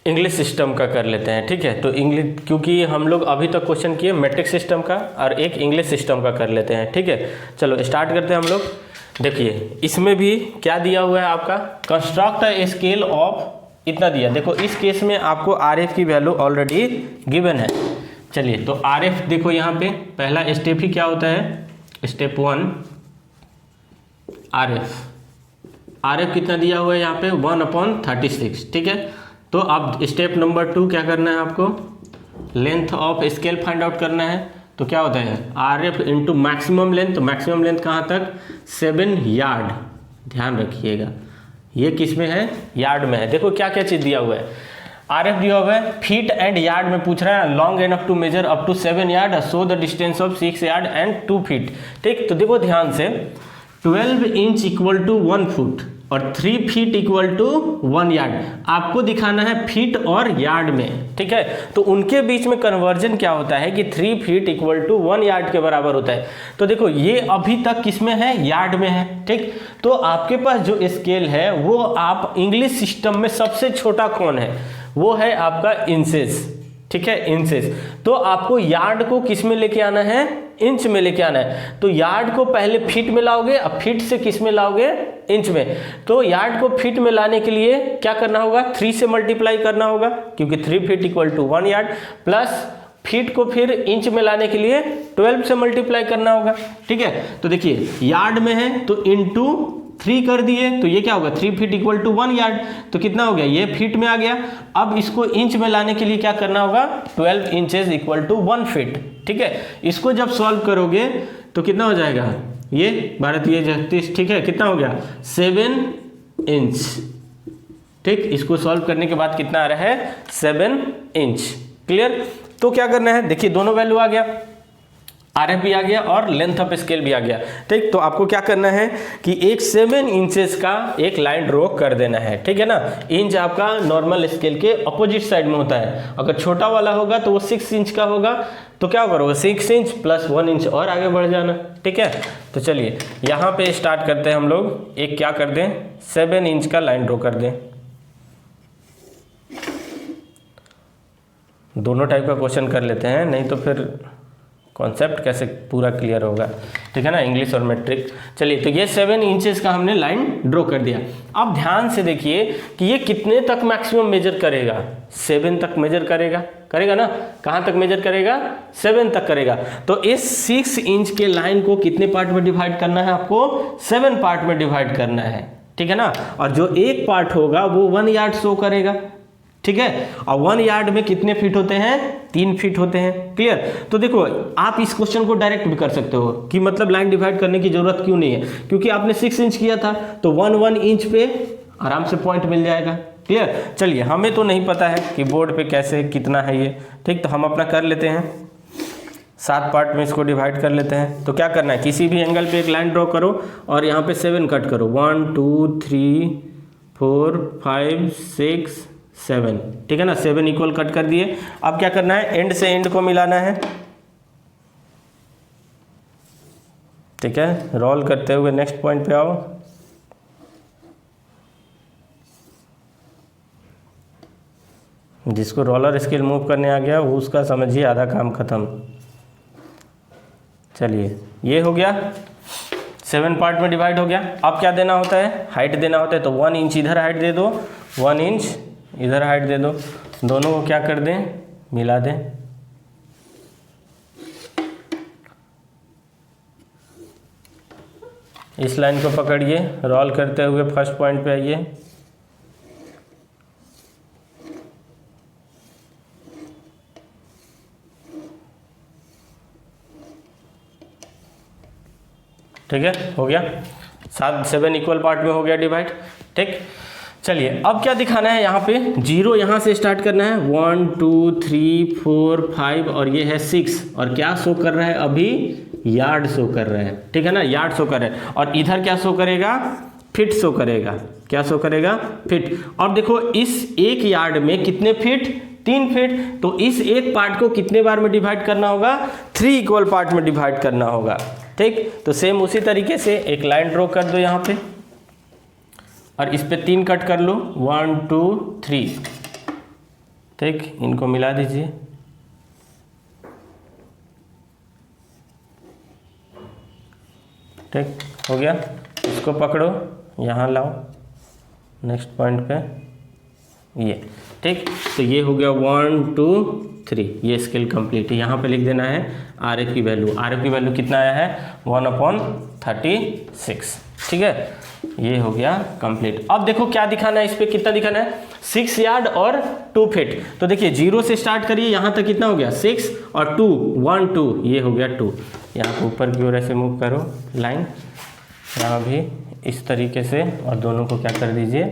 इंग्लिश सिस्टम का कर लेते हैं, ठीक है। तो इंग्लिश, क्योंकि हम लोग अभी तक क्वेश्चन किए मैट्रिक सिस्टम का और एक इंग्लिश सिस्टम का कर लेते हैं, ठीक है। चलो स्टार्ट करते हैं हम लोग। देखिए इसमें भी क्या दिया हुआ है आपका, कंस्ट्रक्ट अ स्केल ऑफ इतना दिया। देखो इस केस में आपको आर एफ की वैल्यू ऑलरेडी गिवन है। चलिए तो आर एफ देखो यहाँ पे पहला स्टेप ही क्या होता है, स्टेप 1 आर एफ कितना दिया हुआ है यहाँ पे 1/36, ठीक है। तो अब स्टेप नंबर 2 क्या करना है आपको, length of scale find out करना है। तो क्या होता है R F into maximum length, तो मैक्सिमम लेंथ कहाँ तक 7 यार्ड, ध्यान रखिएगा ये किस में है, यार्ड में है। देखो क्या क्या चीज़ दिया हुआ है, आर एफ दिया हुआ है फीट एंड यार्ड में पूछ रहा है, long enough to measure up to 7 yard, show the distance of 6 yard and 2 feet, ठीक। तो देखो ध्यान से 12 इंच इक्वल टू 1 फुट और 3 फीट इक्वल टू 1 यार्ड, आपको दिखाना है फीट और यार्ड में, ठीक है। तो उनके बीच में कन्वर्जन क्या होता है कि 3 फीट इक्वल टू 1 यार्ड के बराबर होता है। तो देखो ये अभी तक किस में है, यार्ड में है, ठीक। तो आपके पास जो स्केल है वो आप इंग्लिश सिस्टम में सबसे छोटा कौन है, वो है आपका इंचेस, ठीक है, इंचेस। तो आपको यार्ड को किस में लेके आना है, इंच में लेके आना है। तो यार्ड को पहले फीट में लाओगे, अब फीट से किस में लाओगे, इंच में। तो यार्ड को फीट में लाने के लिए क्या करना होगा, 3 से मल्टीप्लाई करना होगा, क्योंकि 3 feet equal to 1 yard, plus feet को फिर इंच में लाने के लिए 12 से मल्टीप्लाई करना होगा, ठीक है। तो देखिए यार्ड में है तो इंटू 3 कर दिए, तो ये क्या होगा 3 फीट इक्वल टू 1 यार्ड, तो कितना हो गया, ये फीट में आ गया। अब इसको इंच में लाने के लिए क्या करना होगा, 12 इंचेस इक्वल टू 1 फीट, ठीक है। इसको जब सॉल्व करोगे तो कितना हो जाएगा, ये 12 ये 36, ठीक है, कितना हो गया 7 इंच, ठीक। इसको सॉल्व करने के बाद कितना आ रहा है 7 इंच, क्लियर। तो क्या करना है, देखिए दोनों वैल्यू आ गया, आर एफ भी आ गया और लेंथ ऑफ स्केल भी आ गया, ठीक। तो आपको क्या करना है कि एक 7 इंचेस का एक लाइन ड्रॉ कर देना है, ठीक है ना। इंच आपका नॉर्मल स्केल के अपोजिट साइड में होता है, अगर छोटा वाला होगा तो वो 6 इंच का होगा, तो क्या करोगे 6 इंच प्लस 1 इंच और आगे बढ़ जाना, ठीक है। तो चलिए यहाँ पे स्टार्ट करते हैं हम लोग, एक क्या कर दें 7 इंच का लाइन ड्रॉ कर दें। दोनों टाइप का क्वेश्चन कर लेते हैं, नहीं तो फिर कॉन्सेप्ट कैसे पूरा क्लियर होगा, ठीक है ना, इंग्लिश और मैट्रिक। चलिए तो ये 7 इंचेस का हमने लाइन ड्रॉ कर दिया। अब ध्यान से देखिए कि ये कितने तक मैक्सिमम मेजर करेगा, 7 तक मेजर करेगा ना, कहाँ तक मेजर करेगा 7 तक करेगा। तो इस 6 इंच के लाइन को कितने पार्ट में डिवाइड करना है, आपको 7 पार्ट में डिवाइड करना है, ठीक है ना। और जो एक पार्ट होगा वो 1 यार्ड शो करेगा, ठीक है। और 1 यार्ड में कितने फीट होते हैं, 3 फीट होते हैं, क्लियर। तो देखो आप इस क्वेश्चन को डायरेक्ट भी कर सकते हो कि मतलब लाइन डिवाइड करने की जरूरत क्यों नहीं है, क्योंकि आपने 6 इंच किया था तो 1 इंच पे आराम से पॉइंट मिल जाएगा, क्लियर। चलिए हमें तो नहीं पता है कि बोर्ड पे कैसे कितना है ये, ठीक। तो हम अपना कर लेते हैं, 7 पार्ट में इसको डिवाइड कर लेते हैं। तो क्या करना है, किसी भी एंगल पे एक लाइन ड्रॉ करो और यहाँ पे 7 कट करो, 1 2 3 4 5 6 7, ठीक है ना, 7 इक्वल कट कर दिए। अब क्या करना है, एंड से एंड को मिलाना है, ठीक है। रोल करते हुए नेक्स्ट पॉइंट पे आओ, जिसको रोलर स्केल मूव करने आ गया वो उसका समझिए आधा काम खत्म। चलिए ये हो गया, 7 पार्ट में डिवाइड हो गया। अब क्या देना होता है, हाइट देना होता है। तो 1 इंच इधर हाइट दे दो, 1 इंच इधर हाइट दे दो, दोनों को क्या कर दें, मिला दें। इस लाइन को पकड़िए, रोल करते हुए फर्स्ट पॉइंट पे आइए, ठीक है, हो गया 7 इक्वल पार्ट में हो गया डिवाइड। ठीक, चलिए अब क्या दिखाना है यहाँ पे, 0 यहाँ से स्टार्ट करना है, 1 2 3 4 5 और ये है 6 और क्या शो कर रहा है अभी, यार्ड शो कर रहा है। ठीक है ना, यार्ड शो कर रहा है और इधर क्या शो करेगा, फीट शो करेगा। क्या शो करेगा, फीट। और देखो इस एक यार्ड में कितने फीट, 3 फीट, तो इस एक पार्ट को कितने बार में डिवाइड करना होगा, 3 इक्वल पार्ट में डिवाइड करना होगा। ठीक, तो सेम उसी तरीके से एक लाइन ड्रॉ कर दो यहाँ पे और इस पे 3 कट कर लो, 1 2 3। ठीक, इनको मिला दीजिए। ठीक, हो गया। इसको पकड़ो, यहाँ लाओ नेक्स्ट पॉइंट पे, ये। ठीक, तो ये हो गया 1 2 3, ये स्केल कंप्लीट है। यहाँ पे लिख देना है RF की वैल्यू। RF की वैल्यू कितना आया है, 1/36। ठीक है, ये हो गया कंप्लीट। अब देखो क्या दिखाना है, इस पे कितना दिखाना है, 6 यार्ड और 2 फीट। तो देखिए 0 से स्टार्ट करिए, यहाँ तक कितना हो गया 6 और 2 1 2, ये हो गया 2। यहाँ पे ऊपर की ओर ऐसे मूव करो लाइन, यहाँ भी इस तरीके से, और दोनों को क्या कर दीजिए,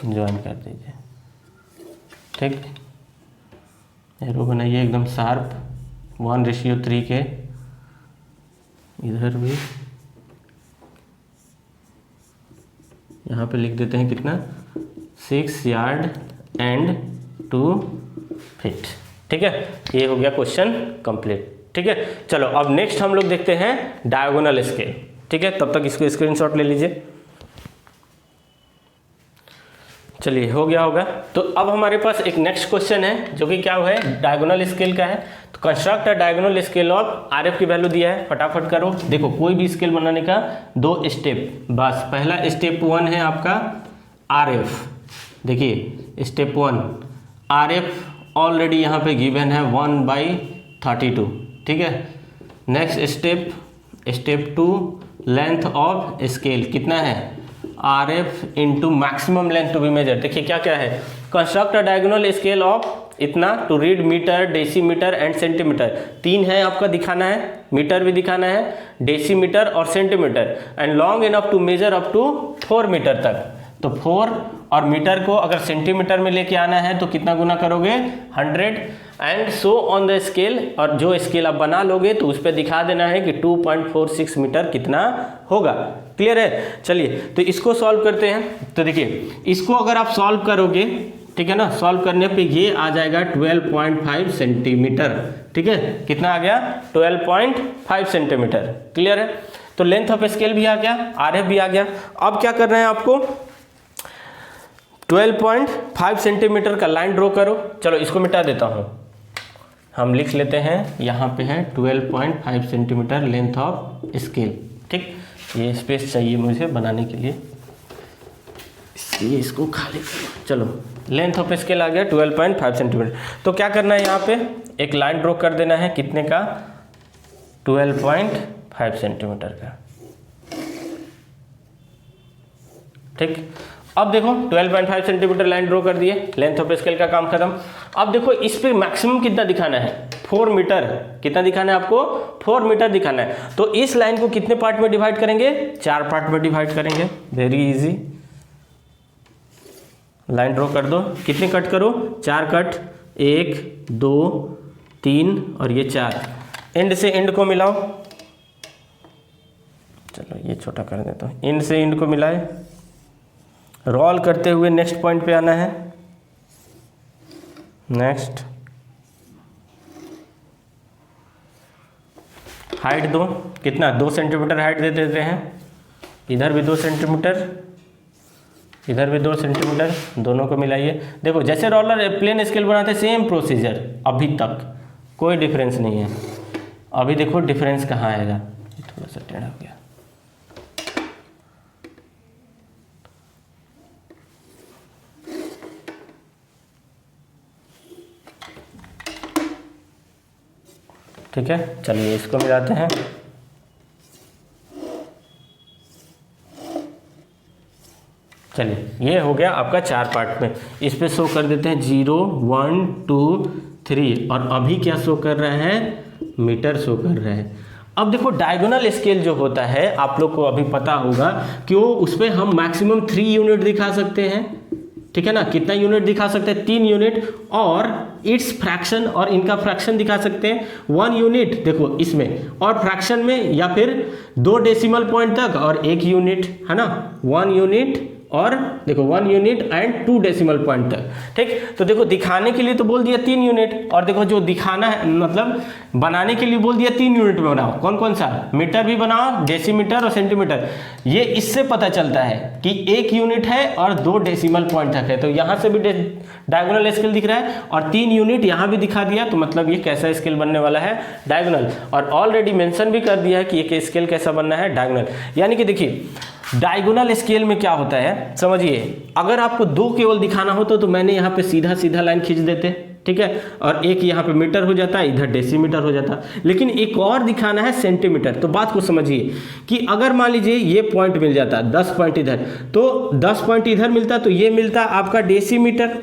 ज्वाइन कर दीजिए। ठीक, एरो बनाइए एकदम शार्प, 1:3 के। इधर भी यहाँ पे लिख देते हैं कितना, 6 यार्ड एंड 2 फीट। ठीक है, ये हो गया क्वेश्चन कंप्लीट। ठीक है, चलो अब नेक्स्ट हम लोग देखते हैं डायगोनल स्केल। ठीक है, तब तक इसको स्क्रीनशॉट ले लीजिए। चलिए हो गया होगा। तो अब हमारे पास एक नेक्स्ट क्वेश्चन है जो कि क्या है, डायगोनल स्केल का है। तो construct a diagonal scale of RF की वैल्यू दिया है, फटाफट करो। देखो कोई भी स्केल बनाने का 2 स्टेप, बस पहला स्टेप 1 है आपका RF। देखिए स्टेप 1 RF ऑलरेडी यहाँ पे गिवन है 1/32। ठीक है, next step 2 length of scale कितना है, RF into maximum length to be measure. देखिए क्या क्या है, construct a diagonal scale of इतना to read metre, decimetre and centimetre. 3 है आपका दिखाना है, मीटर भी दिखाना है, डेसीमीटर और centimetre, and long enough to measure up to 4 metre तक। तो 4 और मीटर को अगर सेंटीमीटर में लेके आना है तो कितना गुना करोगे, 100 and so on the scale. और जो स्केल आप बना लोगे तो उस पर दिखा देना है कि 2.46 मीटर कितना होगा। क्लियर है, चलिए तो इसको सॉल्व करते हैं। तो देखिए इसको अगर आप सॉल्व करोगे, ठीक है ना, सॉल्व करने पे ये आ जाएगा 12.5 सेंटीमीटर। ठीक है, कितना आ गया, 12.5 सेंटीमीटर। क्लियर है, तो लेंथ ऑफ स्केल भी आ गया, RF भी आ गया। अब क्या करना है आपको, 12.5 सेंटीमीटर का लाइन ड्रॉ करो। चलो इसको मिटा देता हूँ, हम लिख लेते हैं, यहाँ पे है 12.5 सेंटीमीटर लेंथ ऑफ स्केल। ठीक, ये स्पेस चाहिए मुझे बनाने के लिए, इसलिए इसको खाली करो। चलो लेंथ ऑफ स्केल आ गया 12.5 सेंटीमीटर। तो क्या करना है, यहाँ पे एक लाइन ड्रॉ कर देना है, कितने का, 12.5 सेंटीमीटर का। ठीक, अब देखो 12.5 सेंटीमीटर लाइन ड्रॉ कर दिए, लेंथ ऑफ स्केल का काम खत्म। अब देखो इस पे मैक्सिमम कितना दिखाना है, 4 मीटर। कितना दिखाना है आपको, 4 मीटर दिखाना है। तो इस लाइन को कितने पार्ट में डिवाइड करेंगे, 4 पार्ट में डिवाइड करेंगे। वेरी इजी, लाइन ड्रॉ कर दो, कितने कट करो, 4 कट, 1 2 3 और ये 4, एंड से एंड को मिलाओ। चलो ये छोटा कर देता हूँ, एंड से एंड को मिलाए, रोल करते हुए नेक्स्ट पॉइंट पे आना है। नेक्स्ट हाइट दो, कितना, 2 सेंटीमीटर हाइट दे देते हैं। इधर भी 2 सेंटीमीटर, इधर भी 2 सेंटीमीटर, दोनों को मिलाइए। देखो जैसे रोलर प्लेन स्केल बनाते सेम प्रोसीजर, अभी तक कोई डिफरेंस नहीं है। अभी देखो डिफरेंस कहाँ आएगा, थोड़ा सा टेढ़ा हो गया। ठीक है, चलिए इसको मिलाते हैं। चलिए ये हो गया आपका 4 पार्ट में। इस पे शो कर देते हैं 0 1 2 3, और अभी क्या शो कर रहा है, मीटर शो कर रहा है। अब देखो डायगोनल स्केल जो होता है आप लोग को अभी पता होगा कि वो उस पर हम मैक्सिमम 3 यूनिट दिखा सकते हैं, ठीक है ना। कितना यूनिट दिखा सकते हैं? 3 यूनिट, और इट्स फ्रैक्शन और इनका फ्रैक्शन दिखा सकते हैं 1 यूनिट देखो इसमें, और फ्रैक्शन में या फिर 2 डेसिमल पॉइंट तक और 1 यूनिट, है ना। 1 यूनिट और देखो 1 यूनिट एंड 2 डेसिमल पॉइंट तक, ठीक। तो देखो दिखाने के लिए तो बोल दिया 3 यूनिट, और देखो जो दिखाना है मतलब बनाने के लिए बोल दिया 3 यूनिट में बनाओ। कौन कौन सा? मीटर भी बनाओ, डेसीमीटर और सेंटीमीटर। ये इससे पता चलता है कि 1 यूनिट है और 2 डेसिमल पॉइंट तक है, तो यहाँ से भी डायगोनल स्केल दिख रहा है, और 3 यूनिट यहाँ भी दिखा दिया, तो मतलब ये कैसा स्केल बनने वाला है? डायगोनल। और ऑलरेडी मेंशन भी कर दिया है कि ये स्केल कैसा बनना है? डायगोनल। यानी कि देखिए डायगोनल स्केल में क्या होता है समझिए, अगर आपको 2 केवल दिखाना हो तो मैंने यहाँ पे सीधा सीधा लाइन खींच देते, ठीक है, और एक यहाँ पे मीटर हो जाता है, इधर डेसीमीटर हो जाता। लेकिन एक और दिखाना है सेंटीमीटर, तो बात को समझिए कि अगर मान लीजिए ये पॉइंट मिल जाता 10 पॉइंट इधर, तो 10 पॉइंट इधर मिलता, तो ये मिलता आपका डेसीमीटर,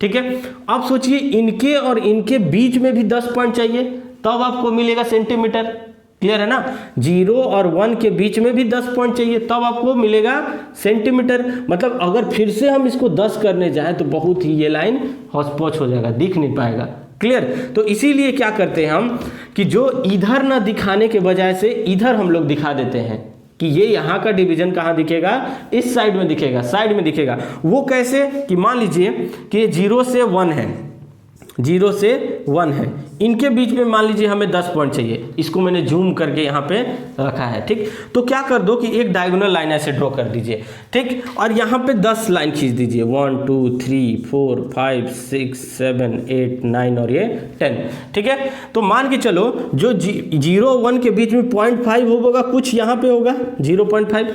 ठीक है। अब सोचिए इनके और इनके बीच में भी 10 पॉइंट चाहिए, तब आपको मिलेगा सेंटीमीटर। क्लियर है ना। 0 और 1 के बीच में भी 10 पॉइंट चाहिए, तब आपको मिलेगा सेंटीमीटर। मतलब अगर फिर से हम इसको 10 करने जाएं तो बहुत ही ये लाइन हौच-पौच हो जाएगा, दिख नहीं पाएगा। क्लियर। तो इसीलिए क्या करते हैं हम कि जो इधर ना दिखाने के बजाय से इधर हम लोग दिखा देते हैं कि ये यहाँ का डिवीजन कहाँ दिखेगा? इस साइड में दिखेगा, साइड में दिखेगा। वो कैसे कि मान लीजिए कि 0 से 1 है, 0 से 1 है, इनके बीच में मान लीजिए हमें 10 पॉइंट चाहिए, इसको मैंने जूम करके यहाँ पे रखा है, ठीक। तो क्या कर दो कि एक डायगोनल लाइन ऐसे ड्रॉ कर दीजिए, ठीक, और यहाँ पे 10 लाइन खींच दीजिए, 1 2 3 4 5 6 7 8 9 और ये 10, ठीक है। तो मान के चलो जो 0 1 के बीच में 0.5 होगा, कुछ यहाँ पे होगा 0.5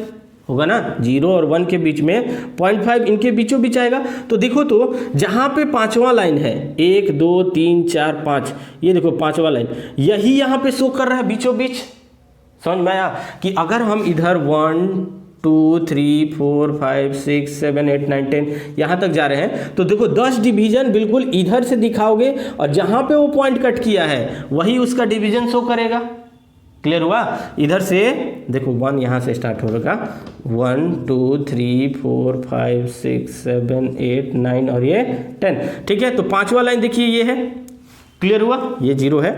होगा ना, 0 और 1 के बीच में 0.5 इनके बीचों बीच आएगा। तो देखो तो जहाँ पे 5वां लाइन है, 1 2 3 4 5, ये देखो 5वां लाइन यही यहाँ पे शो कर रहा है बीचों बीच। समझ में आया कि अगर हम इधर 1 2 3 4 5 6 7 8 9 10 यहाँ तक जा रहे हैं, तो देखो 10 डिवीजन बिल्कुल इधर से दिखाओगे, और जहाँ पे वो पॉइंट कट किया है वही उसका डिवीजन शो करेगा। क्लियर हुआ। इधर से देखो 1 यहाँ से स्टार्ट होगा, 1 2 3 4 5 6 7 8 9 और ये 10, ठीक है। तो 5वां लाइन देखिए ये है, क्लियर हुआ, ये 0 है।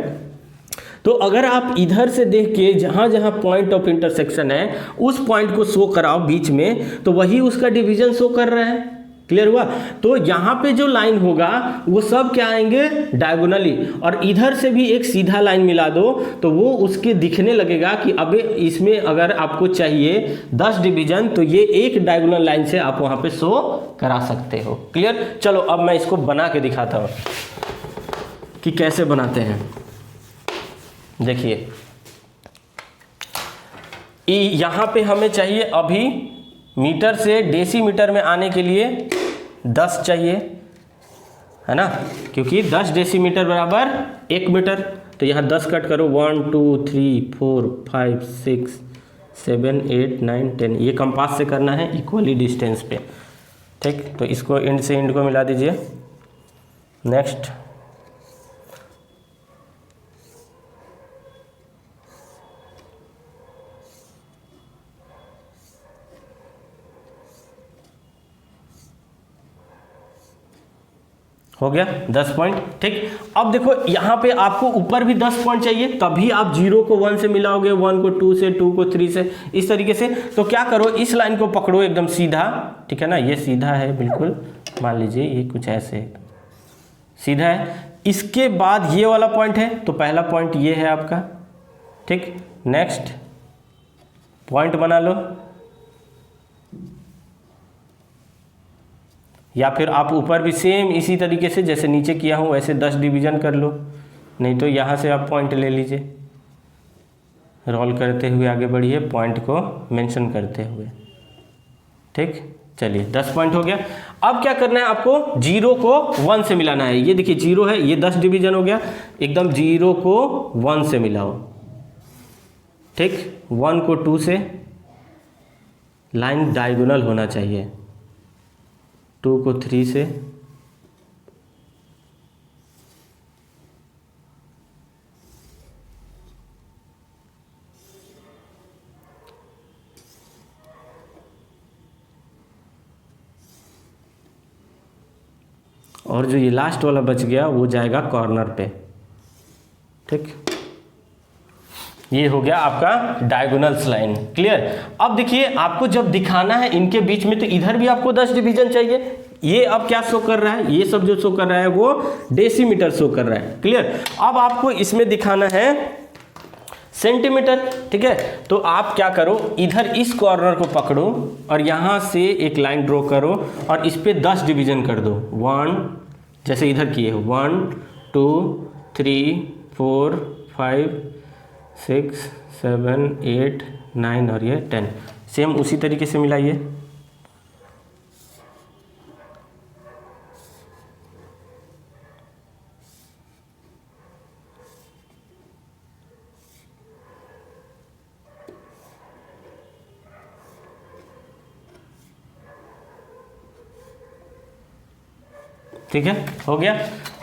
तो अगर आप इधर से देख के जहाँ जहाँ पॉइंट ऑफ इंटरसेक्शन है उस पॉइंट को शो कराओ बीच में, तो वही उसका डिवीजन शो कर रहा है। क्लियर हुआ। तो यहाँ पे जो लाइन होगा वो सब क्या आएंगे? डायगोनली। और इधर से भी एक सीधा लाइन मिला दो तो वो उसके दिखने लगेगा कि अबे इसमें अगर आपको चाहिए 10 डिवीजन तो ये एक डायगोनल लाइन से आप वहाँ पे शो करा सकते हो। क्लियर। चलो अब मैं इसको बना के दिखाता हूँ कि कैसे बनाते हैं। देखिए यहाँ पे हमें चाहिए अभी मीटर से डेसीमीटर में आने के लिए 10 चाहिए, है ना, क्योंकि 10 डेसीमीटर बराबर 1 मीटर। तो यहाँ 10 कट करो, 1 2 3 4 5 6 7 8 9 10, ये कंपास से करना है इक्वली डिस्टेंस पे, ठीक। तो इसको एंड से एंड को मिला दीजिए। नेक्स्ट हो गया 10 पॉइंट, ठीक। अब देखो यहाँ पे आपको ऊपर भी 10 पॉइंट चाहिए, तभी आप 0 को 1 से मिलाओगे, 1 को 2 से, 2 को 3 से, इस तरीके से। तो क्या करो, इस लाइन को पकड़ो एकदम सीधा, ठीक है ना, ये सीधा है बिल्कुल, मान लीजिए ये कुछ ऐसे सीधा है। इसके बाद ये वाला पॉइंट है, तो पहला पॉइंट ये है आपका, ठीक। नेक्स्ट पॉइंट बना लो, या फिर आप ऊपर भी सेम इसी तरीके से जैसे नीचे किया हूँ वैसे 10 डिवीजन कर लो, नहीं तो यहाँ से आप पॉइंट ले लीजिए, रोल करते हुए आगे बढ़िए पॉइंट को मेंशन करते हुए, ठीक। चलिए 10 पॉइंट हो गया। अब क्या करना है आपको, 0 को 1 से मिलाना है। ये देखिए 0 है, ये 10 डिवीजन हो गया, एकदम 0 को 1 से मिलाओ, ठीक। 1 को 2 से, लाइन डायगोनल होना चाहिए, 2 को 3 से, और जो ये लास्ट वाला बच गया वो जाएगा कॉर्नर पे। ठीक, ये हो गया आपका डायगोनल्स लाइन। क्लियर। अब देखिए आपको जब दिखाना है इनके बीच में, तो इधर भी आपको 10 डिवीजन चाहिए। ये अब क्या शो कर रहा है, ये सब जो शो कर रहा है वो डेसीमीटर शो कर रहा है। क्लियर। अब आपको इसमें दिखाना है सेंटीमीटर। ठीक है, तो आप क्या करो, इधर इस कॉर्नर को पकड़ो और यहाँ से एक लाइन ड्रॉ करो और इस पे 10 डिवीजन कर दो। 1, जैसे इधर किए 1 2 3 4 5 6 7 8 9 और ये 10। सेम उसी तरीके से मिलाइए। ठीक है, हो गया।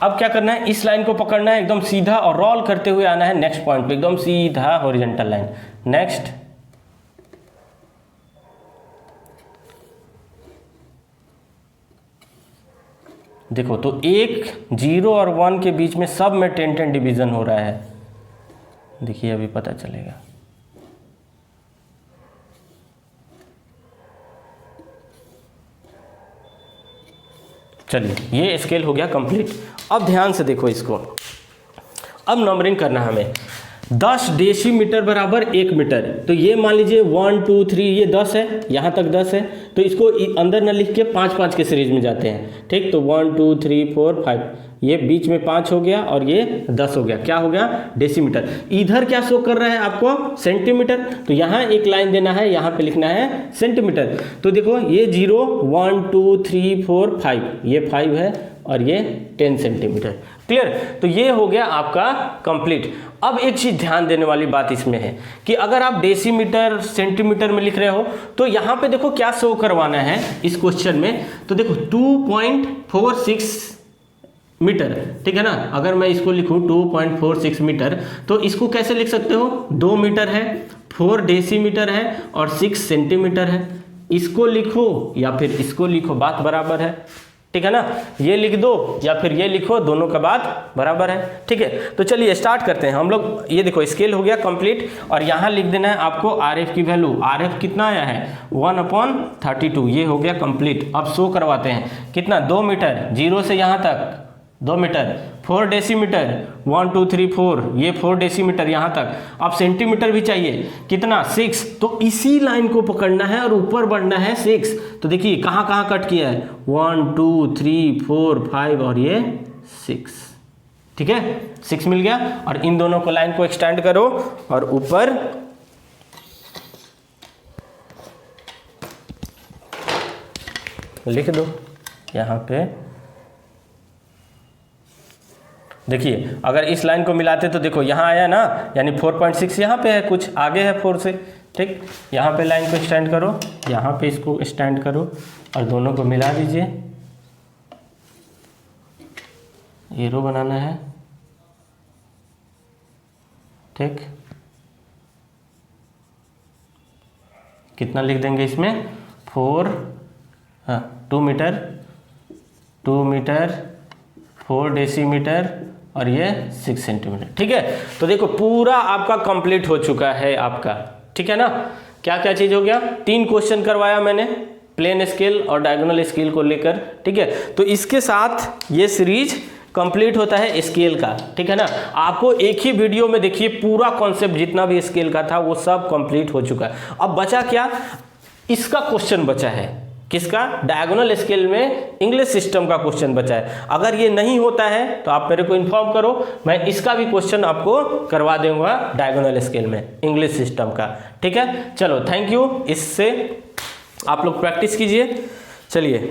अब क्या करना है, इस लाइन को पकड़ना है एकदम सीधा और रोल करते हुए आना है नेक्स्ट पॉइंट पे, एकदम सीधा हॉरिजॉन्टल लाइन। नेक्स्ट, देखो तो 1 0 और 1 के बीच में सब में 10 डिवीजन हो रहा है। देखिए अभी पता चलेगा। चलिए, ये स्केल हो गया कंप्लीट। अब ध्यान से देखो इसको। अब नंबरिंग करना है हमें। 10 डेसीमीटर बराबर 1 मीटर। तो ये मान लीजिए 1 2 3 ये 10 है, यहाँ तक 10 है, तो इसको अंदर न लिख के 5-5 के सीरीज में जाते हैं। ठीक, तो 1 2 3 4 5, ये बीच में 5 हो गया और ये 10 हो गया। क्या हो गया, डेसीमीटर। इधर क्या शो कर रहा है आपको, सेंटीमीटर। तो यहाँ एक लाइन देना है, यहाँ पे लिखना है सेंटीमीटर। तो देखो ये 0 1 2 3 4 5, ये 5 है और ये 10 सेंटीमीटर। क्लियर। तो ये हो गया आपका कंप्लीट। अब एक चीज ध्यान देने वाली बात इसमें है कि अगर आप डेसीमीटर सेंटीमीटर में लिख रहे हो तो यहाँ पे देखो क्या शो करवाना है इस क्वेश्चन में। तो देखो 2.46 मीटर, ठीक है ना। अगर मैं इसको लिखूं 2.46 मीटर, तो इसको कैसे लिख सकते हो, 2 मीटर है, 4 डेसीमीटर है और 6 सेंटीमीटर है। इसको लिखो या फिर इसको लिखो, बात बराबर है। ठीक है ना, ये लिख दो या फिर ये लिखो, दोनों का बात बराबर है। ठीक है, तो चलिए स्टार्ट करते हैं हम लोग। ये देखो स्केल हो गया कंप्लीट और यहाँ लिख देना है आपको RF की वैल्यू। RF कितना आया है, 1/32। ये हो गया कंप्लीट। अब शो करवाते हैं कितना, 2 मीटर, 0 से यहाँ तक 2 मीटर, 4 डेसीमीटर, 1 2 3 4, ये 4 डेसीमीटर यहाँ तक। अब सेंटीमीटर भी चाहिए, कितना, 6। तो इसी लाइन को पकड़ना है और ऊपर बढ़ना है 6। तो देखिए कहाँ कहाँ कट किया है, 1 2 3 4 5 और ये 6। ठीक है, 6 मिल गया। और इन दोनों को लाइन को एक्सटेंड करो और ऊपर लिख दो यहाँ पे। देखिए अगर इस लाइन को मिलाते तो देखो यहाँ आया ना, यानी 4.6 यहाँ पे है, कुछ आगे है 4 से। ठीक, यहाँ पे लाइन को स्टैंड करो, यहाँ पे इसको स्टैंड करो और दोनों को मिला दीजिए। एरो बनाना है। ठीक, कितना लिख देंगे इसमें, 2 मीटर 2 मीटर 4 डेसीमीटर और ये 6 सेंटीमीटर। ठीक है, तो देखो पूरा आपका कंप्लीट हो चुका है आपका। ठीक है ना, क्या क्या चीज़ हो गया, 3 क्वेश्चन करवाया मैंने प्लेन स्केल और डायगोनल स्केल को लेकर। ठीक है, तो इसके साथ ये सीरीज कंप्लीट होता है स्केल का। ठीक है ना, आपको एक ही वीडियो में देखिए पूरा कॉन्सेप्ट जितना भी स्केल का था वो सब कंप्लीट हो चुका है। अब बचा क्या, इसका क्वेश्चन बचा है, किसका, डायगोनल स्केल में इंग्लिश सिस्टम का क्वेश्चन बचा है। अगर ये नहीं होता है तो आप मेरे को इन्फॉर्म करो, मैं इसका भी क्वेश्चन आपको करवा दूंगा डायगोनल स्केल में इंग्लिश सिस्टम का। ठीक है, चलो थैंक यू। इससे आप लोग प्रैक्टिस कीजिए। चलिए।